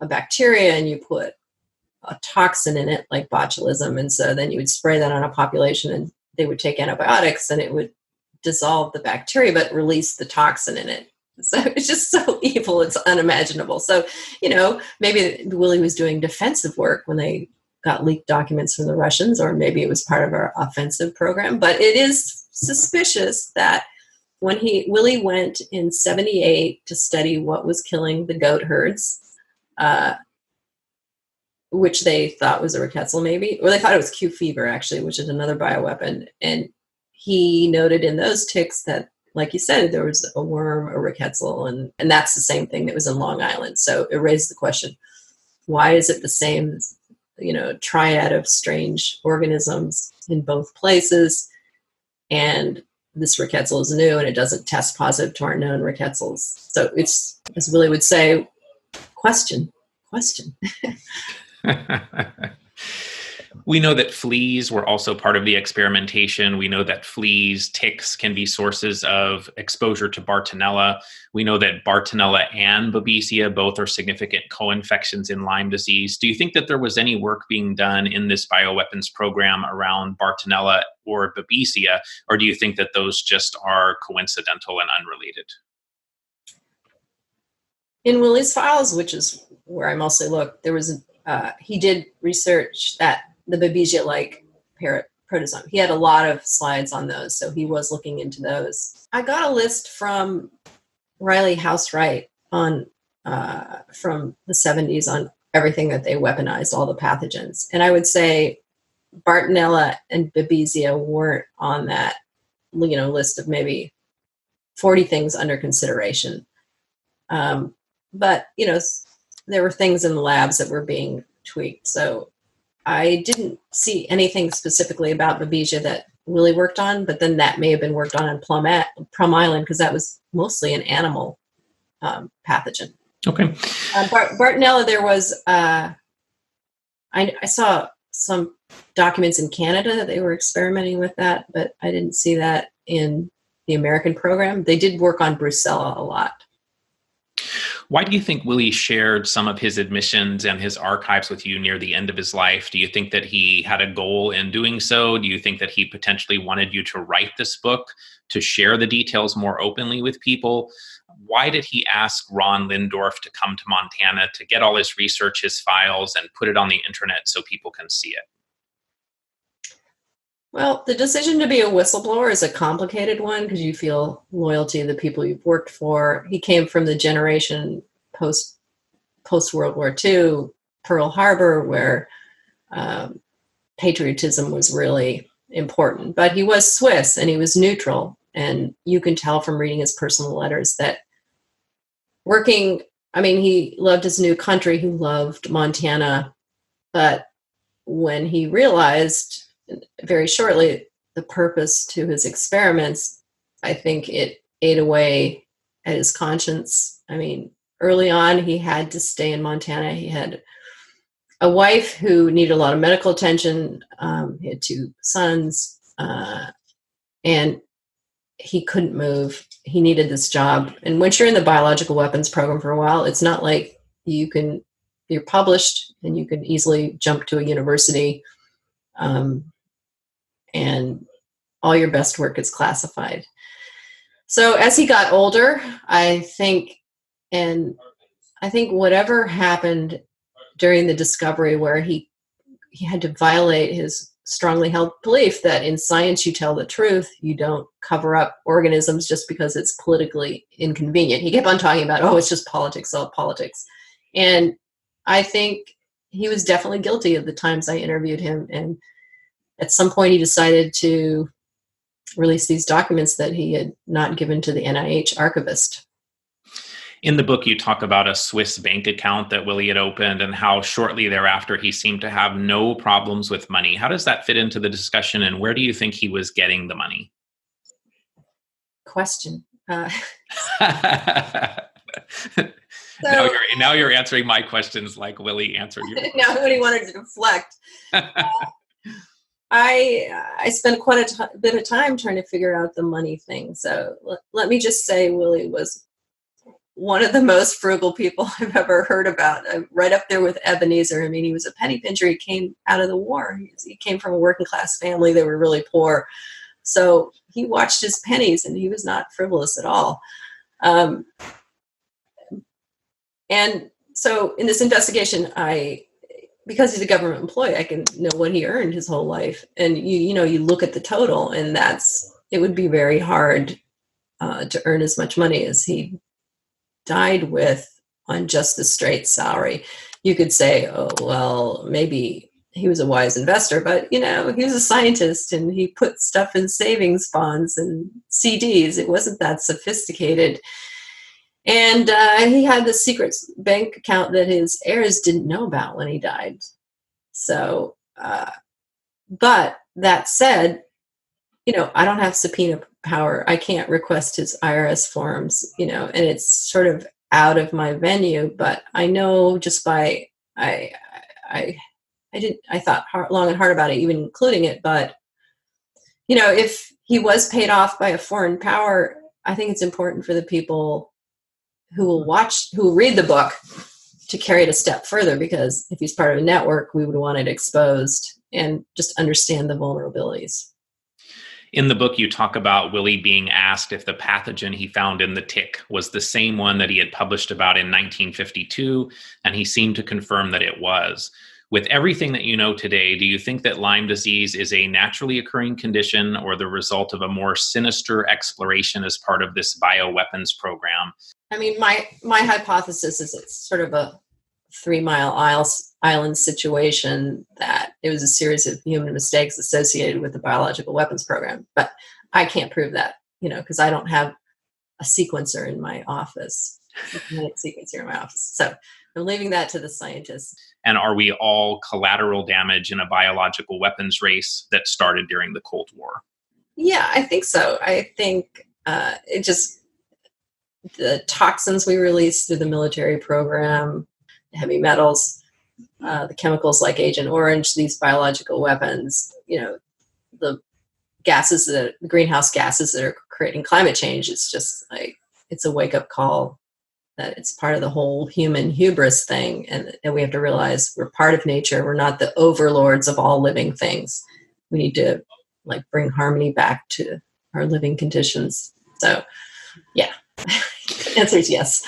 a bacteria and you put a toxin in it like botulism. And so then you would spray that on a population and they would take antibiotics and it would dissolve the bacteria, but release the toxin in it. So it's just so evil. It's unimaginable. So, maybe Willy was doing defensive work when they got leaked documents from the Russians, or maybe it was part of our offensive program. But it is suspicious that when Willy went in 1978 to study what was killing the goat herds, which they thought was a rickettsial maybe, or they thought it was Q fever actually, which is another bioweapon. And he noted in those ticks that, like you said, there was a worm, a rickettsial, and that's the same thing that was in Long Island. So it raised the question, why is it the same, triad of strange organisms in both places? And this rickettsial is new and it doesn't test positive to our known rickettsials. So it's, as Willy would say, question. We know that fleas were also part of the experimentation. We know that fleas, ticks can be sources of exposure to Bartonella. We know that Bartonella and Babesia both are significant co-infections in Lyme disease. Do you think that there was any work being done in this bioweapons program around Bartonella or Babesia, or do you think that those just are coincidental and unrelated? In Willy's files, which is where I mostly look, there was he did research that the Babesia-like parrot protozoan. He had a lot of slides on those, so he was looking into those. I got a list from Riley House-Wright on from the 70s on everything that they weaponized, all the pathogens. And I would say Bartonella and Babesia weren't on that, list of maybe 40 things under consideration. But, there were things in the labs that were being tweaked. So I didn't see anything specifically about Babesia that Willy worked on, but then that may have been worked on Plum Island because that was mostly an animal pathogen. Okay. Bartonella, there was, I saw some documents in Canada that they were experimenting with that, but I didn't see that in the American program. They did work on Brucella a lot. Why do you think Willy shared some of his admissions and his archives with you near the end of his life? Do you think that he had a goal in doing so? Do you think that he potentially wanted you to write this book, to share the details more openly with people? Why did he ask Ron Lindorf to come to Montana to get all his research, his files, and put it on the internet so people can see it? Well, the decision to be a whistleblower is a complicated one because you feel loyalty to the people you've worked for. He came from the generation post World War II, Pearl Harbor, where patriotism was really important. But he was Swiss and he was neutral. And you can tell from reading his personal letters that he loved his new country, he loved Montana. But when he realized very shortly the purpose to his experiments, I think it ate away at his conscience. Early on, he had to stay in Montana. He had a wife who needed a lot of medical attention. He had 2 sons, and he couldn't move. He needed this job. And once you're in the biological weapons program for a while, it's not like you're published and you can easily jump to a university. And all your best work is classified. So as he got older, I think whatever happened during the discovery where he had to violate his strongly held belief that in science you tell the truth, you don't cover up organisms just because it's politically inconvenient. He kept on talking about, it's just politics, all politics. And I think he was definitely guilty of the times I interviewed him. And at some point, he decided to release these documents that he had not given to the NIH archivist. In the book, you talk about a Swiss bank account that Willy had opened and how shortly thereafter he seemed to have no problems with money. How does that fit into the discussion, and where do you think he was getting the money? Question. So now you're answering my questions like Willy answered your questions. now when he wanted to deflect, I spent quite a bit of time trying to figure out the money thing. So let me just say, Willy was one of the most frugal people I've ever heard about. Right up there with Ebenezer. I mean, he was a penny pincher. He came out of the war. He came from a working class family. They were really poor. So he watched his pennies, and he was not frivolous at all. And so in this investigation, because he's a government employee, I can know what he earned his whole life. And you look at the total, and it would be very hard to earn as much money as he died with on just the straight salary. You could say, oh, well, maybe he was a wise investor, but he was a scientist, and he put stuff in savings bonds and CDs. It wasn't that sophisticated. And he had the secret bank account that his heirs didn't know about when he died. So, but that said, I don't have subpoena power. I can't request his IRS forms, and it's sort of out of my venue. But I know just by I thought long and hard about it, even including it. But if he was paid off by a foreign power, I think it's important for the people who will read the book to carry it a step further, because if he's part of a network, we would want it exposed and just understand the vulnerabilities. In the book, you talk about Willy being asked if the pathogen he found in the tick was the same one that he had published about in 1952, and he seemed to confirm that it was. With everything that you know today, do you think that Lyme disease is a naturally occurring condition or the result of a more sinister exploration as part of this bioweapons program? I mean, my hypothesis is it's sort of a 3 Mile Island situation, that it was a series of human mistakes associated with the biological weapons program. But I can't prove that, because I don't have a sequencer in my office, So I'm leaving that to the scientists. And are we all collateral damage in a biological weapons race that started during the Cold War? Yeah, I think so. I think the toxins we release through the military program, heavy metals, the chemicals like Agent Orange, these biological weapons, the gases, the greenhouse gases that are creating climate change. It's just like, it's a wake-up call that it's part of the whole human hubris thing, and we have to realize we're part of nature. We're not the overlords of all living things. We need to bring harmony back to our living conditions. So, yeah, the answer is yes.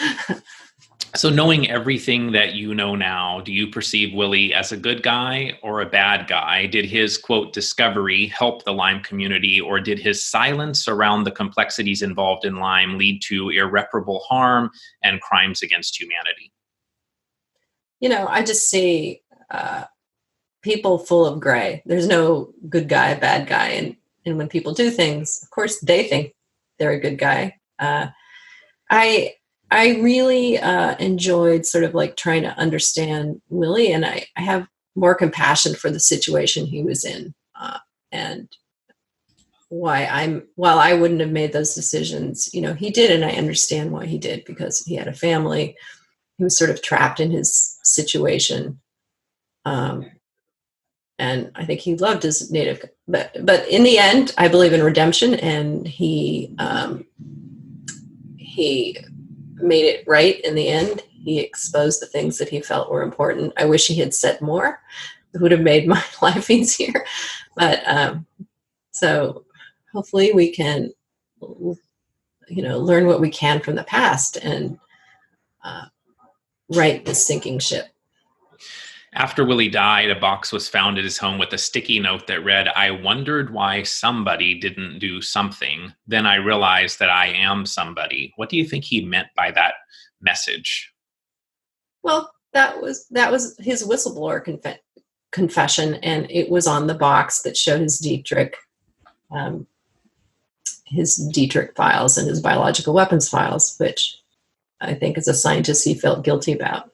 So knowing everything that you know now, do you perceive Willy as a good guy or a bad guy? Did his, quote, discovery help the Lyme community, or did his silence around the complexities involved in Lyme lead to irreparable harm and crimes against humanity? I just see people full of gray. There's no good guy, bad guy. And when people do things, of course, they think they're a good guy. I really enjoyed sort of trying to understand Willy, and I have more compassion for the situation he was in, and while I wouldn't have made those decisions, he did, and I understand why he did, because he had a family. He was sort of trapped in his situation, and I think he loved his native. But in the end, I believe in redemption, and he made it right in the end. He exposed the things that he felt were important. I wish he had said more. It would have made my life easier. But so hopefully we can, learn what we can from the past and right the sinking ship. After Willy died, a box was found at his home with a sticky note that read, "I wondered why somebody didn't do something. Then I realized that I am somebody." What do you think he meant by that message? Well, that was his whistleblower confession, and it was on the box that showed his Dietrich files and his biological weapons files, which I think as a scientist he felt guilty about.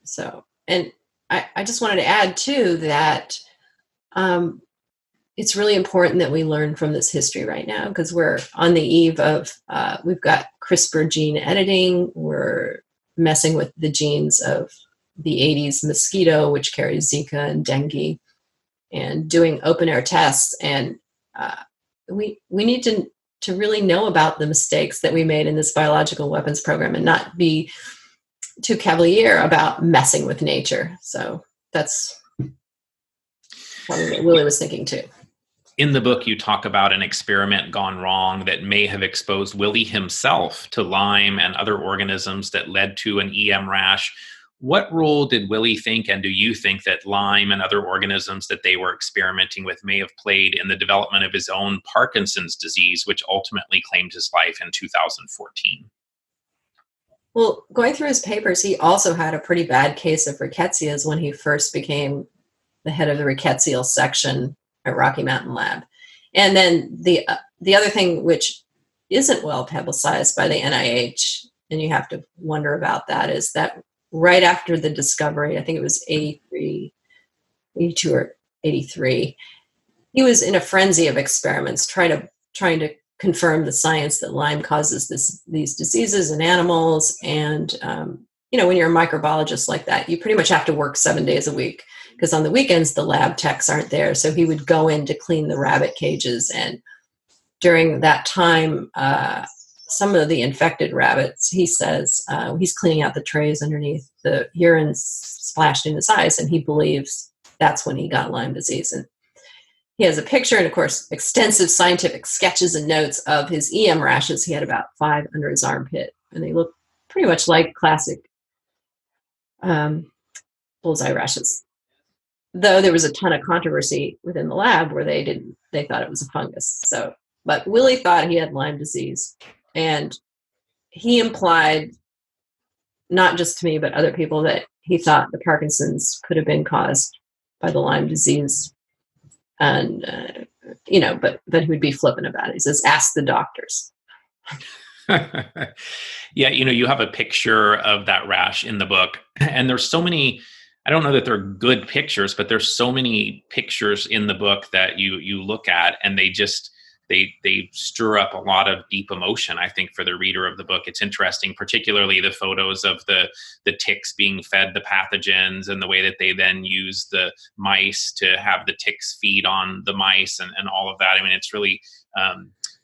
So, and I just wanted to add too that it's really important that we learn from this history right now, because we're on the eve of, we've got CRISPR gene editing. We're messing with the genes of the 80s mosquito, which carries Zika and dengue, and doing open air tests. And we need to really know about the mistakes that we made in this biological weapons program and not be too cavalier about messing with nature. So that's probably what Willy was thinking too. In the book, you talk about an experiment gone wrong that may have exposed Willy himself to Lyme and other organisms that led to an EM rash. What role did Willy think, and do you think, that Lyme and other organisms that they were experimenting with may have played in the development of his own Parkinson's disease, which ultimately claimed his life in 2014? Well, going through his papers, he also had a pretty bad case of rickettsias when he first became the head of the rickettsial section at Rocky Mountain Lab. And then the other thing, which isn't well publicized by the NIH, and you have to wonder about that, is that right after the discovery, I think it was 82 or 83, he was in a frenzy of experiments trying to confirm the science that Lyme causes these diseases in animals. And when you're a microbiologist like that, you pretty much have to work 7 days a week, because on the weekends the lab techs aren't there. So he would go in to clean the rabbit cages, and during that time, some of the infected rabbits, he says, he's cleaning out the trays underneath, the urine splashed in his eyes, and he believes that's when he got Lyme disease. And he has a picture and, of course, extensive scientific sketches and notes of his EM rashes. He had about 5 under his armpit, and they look pretty much like classic bullseye rashes. Though there was a ton of controversy within the lab where they thought it was a fungus. So, but Willy thought he had Lyme disease. And he implied, not just to me, but other people, that he thought the Parkinson's could have been caused by the Lyme disease. And, but he would be flippant about it. He says, ask the doctors. Yeah, you have a picture of that rash in the book, and there's so many, I don't know that they're good pictures, but there's so many pictures in the book that you look at, and they stir up a lot of deep emotion, I think, for the reader of the book. It's interesting, particularly the photos of the ticks being fed the pathogens, and the way that they then use the mice to have the ticks feed on the mice, and all of that. I mean, it's really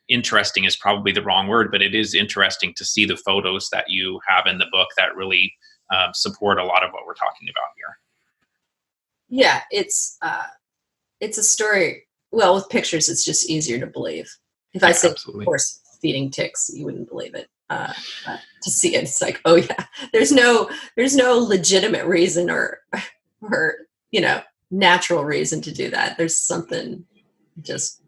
interesting is probably the wrong word, but it is interesting to see the photos that you have in the book that really support a lot of what we're talking about here. Yeah, it's a story. Well, with pictures, it's just easier to believe. If I say, Absolutely. Of course, feeding ticks, you wouldn't believe it. To see it, it's like, oh yeah, there's no legitimate reason or natural reason to do that. There's something just,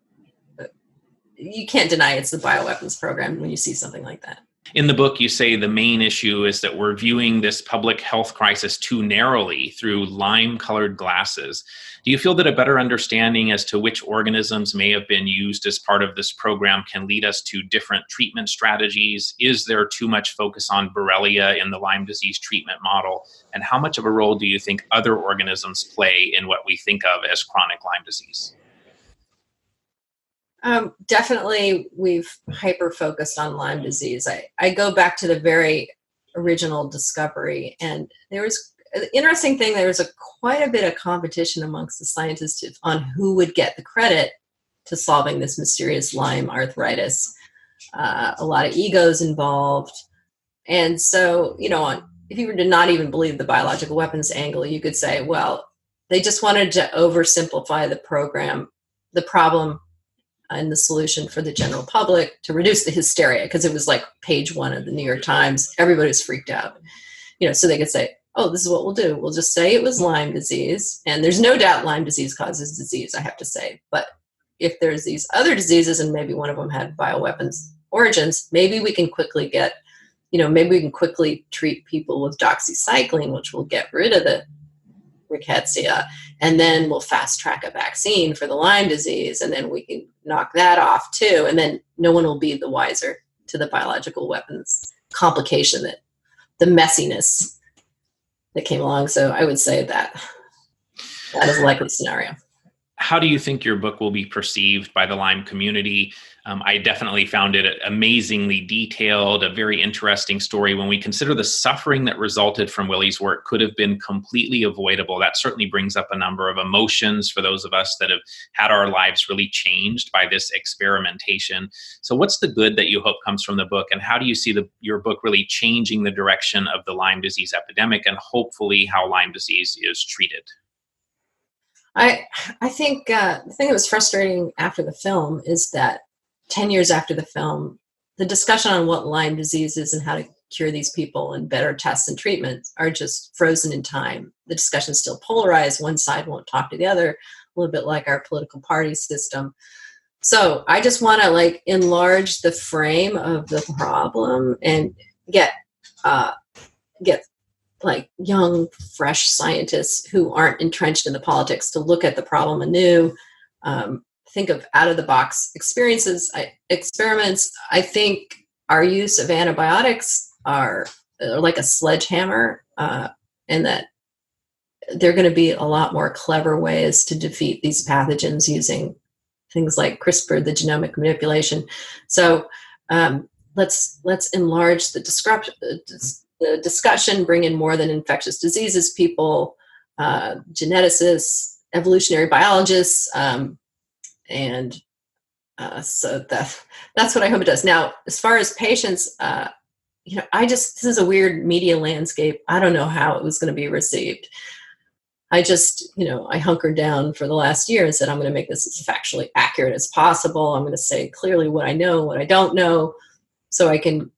you can't deny it's the bioweapons program when you see something like that. In the book, you say the main issue is that we're viewing this public health crisis too narrowly through lime-colored glasses. Do you feel that a better understanding as to which organisms may have been used as part of this program can lead us to different treatment strategies? Is there too much focus on Borrelia in the Lyme disease treatment model? And how much of a role do you think other organisms play in what we think of as chronic Lyme disease? Definitely, we've hyper-focused on Lyme disease. I go back to the very original discovery, and there was an interesting thing. There was quite a bit of competition amongst the scientists on who would get the credit to solving this mysterious Lyme arthritis. A lot of egos involved. And so, if you were to not even believe the biological weapons angle, you could say, well, they just wanted to oversimplify the problem, and the solution for the general public to reduce the hysteria, because it was like page 1 of the New York Times. Everybody was freaked out, so they could say, oh, this is what we'll do. We'll just say it was Lyme disease. And there's no doubt Lyme disease causes disease, I have to say. But if there's these other diseases, and maybe one of them had bioweapons origins, maybe we can quickly treat people with doxycycline, which will get rid of the rickettsia, and then we'll fast track a vaccine for the Lyme disease, and then we can knock that off too, and then no one will be the wiser to the biological weapons complication, that the messiness that came along. So I would say that is a likely scenario. How do you think your book will be perceived by the Lyme community? I definitely found it amazingly detailed, a very interesting story. When we consider the suffering that resulted from Willy's work could have been completely avoidable, that certainly brings up a number of emotions for those of us that have had our lives really changed by this experimentation. So what's the good that you hope comes from the book, and how do you see your book really changing the direction of the Lyme disease epidemic and hopefully how Lyme disease is treated? I think the thing that was frustrating after the film is that 10 years after the film, the discussion on what Lyme disease is and how to cure these people and better tests and treatments are just frozen in time. The discussion is still polarized. One side won't talk to the other, a little bit like our political party system. So I just want to enlarge the frame of the problem and get young, fresh scientists who aren't entrenched in the politics to look at the problem anew, think of out-of-the-box experiments. I think our use of antibiotics are like a sledgehammer, and that there are going to be a lot more clever ways to defeat these pathogens using things like CRISPR, the genomic manipulation. So let's enlarge the discussion, bring in more than infectious diseases people, geneticists, evolutionary biologists, so that's what I hope it does. Now, as far as patients, this is a weird media landscape. I don't know how it was going to be received. I hunkered down for the last year and said, I'm going to make this as factually accurate as possible. I'm going to say clearly what I know, what I don't know, so I can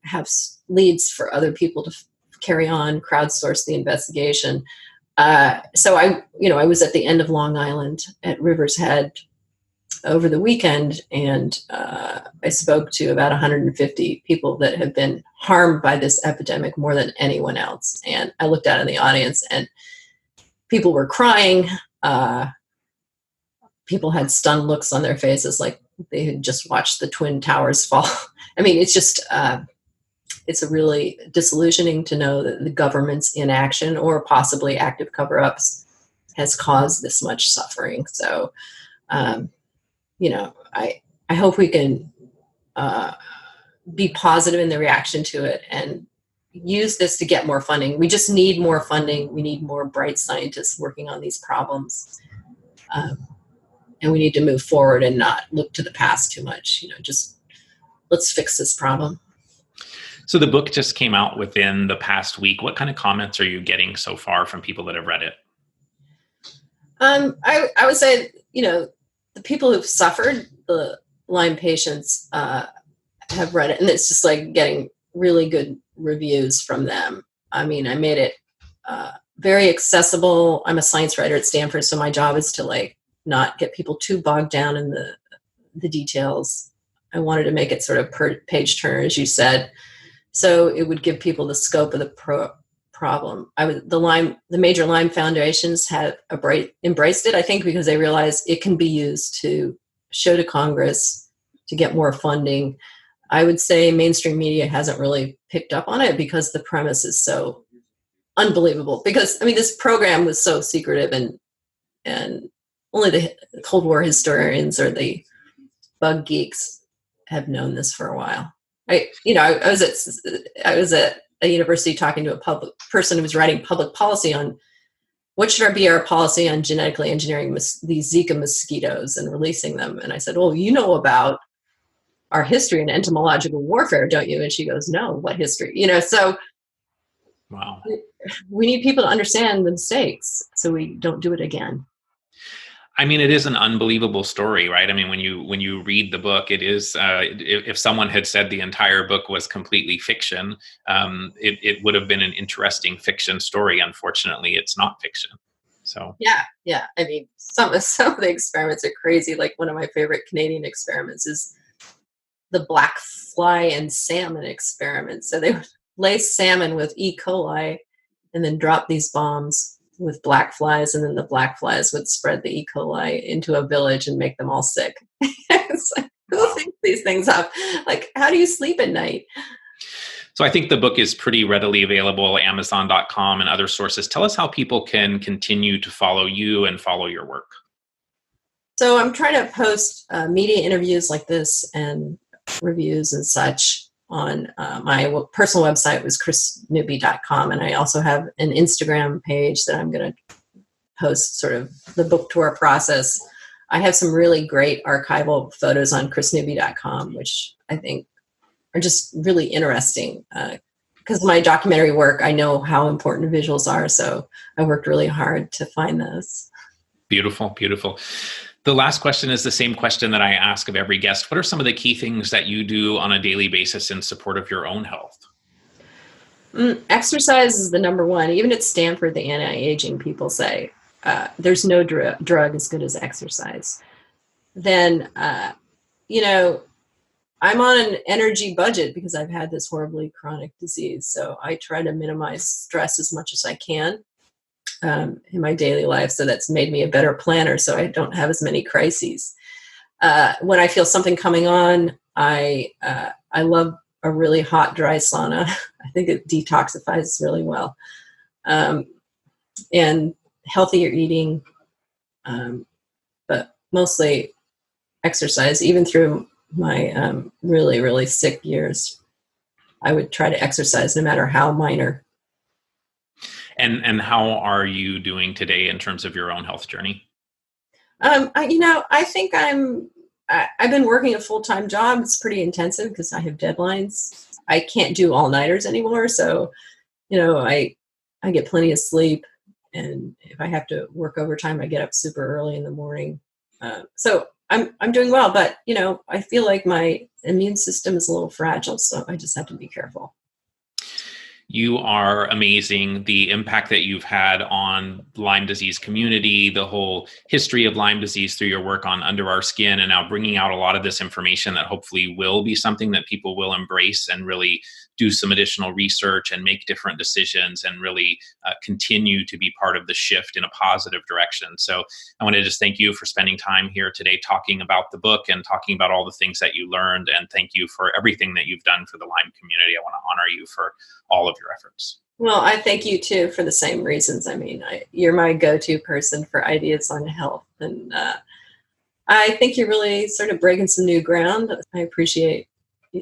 have leads for other people to carry on, crowdsource the investigation. So I was at the end of Long Island at River's Head over the weekend, and I spoke to about 150 people that have been harmed by this epidemic more than anyone else. And I looked out in the audience, and people were crying. People had stunned looks on their faces, like they had just watched the Twin Towers fall. I mean, it's just, it's a really disillusioning to know that the government's inaction or possibly active cover-ups has caused this much suffering. So, I hope we can be positive in the reaction to it and use this to get more funding. We just need more funding. We need more bright scientists working on these problems. And we need to move forward and not look to the past too much. Just let's fix this problem. So the book just came out within the past week. What kind of comments are you getting so far from people that have read it? I would say, the people who've suffered, the Lyme patients, have read it, and it's just getting really good reviews from them. I mean, I made it very accessible. I'm a science writer at Stanford, so my job is to not get people too bogged down in the details. I wanted to make it sort of per page turner, as you said, so it would give people the scope of the problem. The major Lyme foundations have embraced it, I think, because they realize it can be used to show to Congress to get more funding. I would say mainstream media hasn't really picked up on it because the premise is so unbelievable. Because this program was so secretive, and only the Cold War historians or the bug geeks have known this for a while. I was at a university talking to a public person who was writing public policy on what should be our policy on genetically engineering these Zika mosquitoes and releasing them. And I said, well, you know about our history in entomological warfare, don't you? And she goes, no, what history? So wow, we need people to understand the mistakes so we don't do it again. It is an unbelievable story, right? When you read the book, it is, if someone had said the entire book was completely fiction, it would have been an interesting fiction story. Unfortunately, it's not fiction. So yeah. Some of the experiments are crazy. Like one of my favorite Canadian experiments is the black fly and salmon experiment. So they would lace salmon with E. coli and then drop these bombs with black flies, and then the black flies would spread the E. coli into a village and make them all sick. It's who thinks these things up? How do you sleep at night? So I think the book is pretty readily available, Amazon.com and other sources. Tell us how people can continue to follow you and follow your work. So I'm trying to post media interviews like this and reviews and such on my personal website was krisnewby.com. And I also have an Instagram page that I'm going to post sort of the book tour process. I have some really great archival photos on krisnewby.com, which I think are just really interesting. Because of my documentary work, I know how important visuals are. So I worked really hard to find those. Beautiful, beautiful. The last question is the same question that I ask of every guest. What are some of the key things that you do on a daily basis in support of your own health? Exercise is the number one. Even at Stanford, the anti-aging people say there's no drug as good as exercise. Then, I'm on an energy budget because I've had this horribly chronic disease. So I try to minimize stress as much as I can in my daily life. So that's made me a better planner. So I don't have as many crises. When I feel something coming on, I love a really hot, dry sauna. I think it detoxifies really well. And healthier eating, but mostly exercise. Even through my really, really sick years, I would try to exercise no matter how minor. And how are you doing today in terms of your own health journey? I think I've been working a full-time job. It's pretty intensive because I have deadlines. I can't do all-nighters anymore. So, I get plenty of sleep. And if I have to work overtime, I get up super early in the morning. So I'm doing well, but I feel like my immune system is a little fragile, so I just have to be careful. You are amazing. The impact that you've had on Lyme disease community, the whole history of Lyme disease through your work on Under Our Skin, and now bringing out a lot of this information that hopefully will be something that people will embrace and really do some additional research and make different decisions and really continue to be part of the shift in a positive direction. So I want to just thank you for spending time here today talking about the book and talking about all the things that you learned. And thank you for everything that you've done for the Lyme community. I want to honor you for all of your efforts. Well, I thank you too for the same reasons. I mean, you're my go-to person for ideas on health. And I think you're really sort of breaking some new ground. I appreciate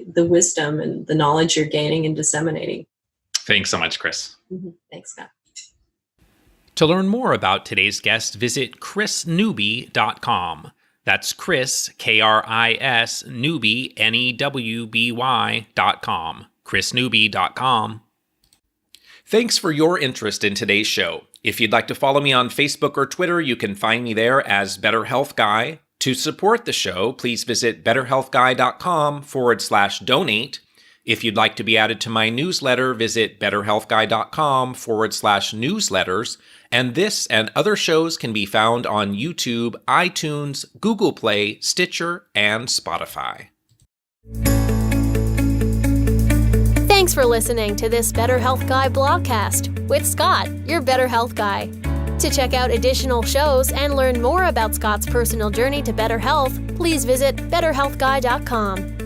the wisdom and the knowledge you're gaining and disseminating. Thanks so much, Kris. Mm-hmm. Thanks, Scott. To learn more about today's guest, visit krisnewby.com. That's Kris, K-R-I-S, Newby, Newby.com. krisnewby.com. Thanks for your interest in today's show. If you'd like to follow me on Facebook or Twitter, you can find me there as Better Health Guy. To support the show, please visit betterhealthguy.com/donate. If you'd like to be added to my newsletter, visit betterhealthguy.com/newsletters. And this and other shows can be found on YouTube, iTunes, Google Play, Stitcher, and Spotify. Thanks for listening to this Better Health Guy blogcast with Scott, your Better Health Guy. To check out additional shows and learn more about Scott's personal journey to better health, please visit betterhealthguy.com.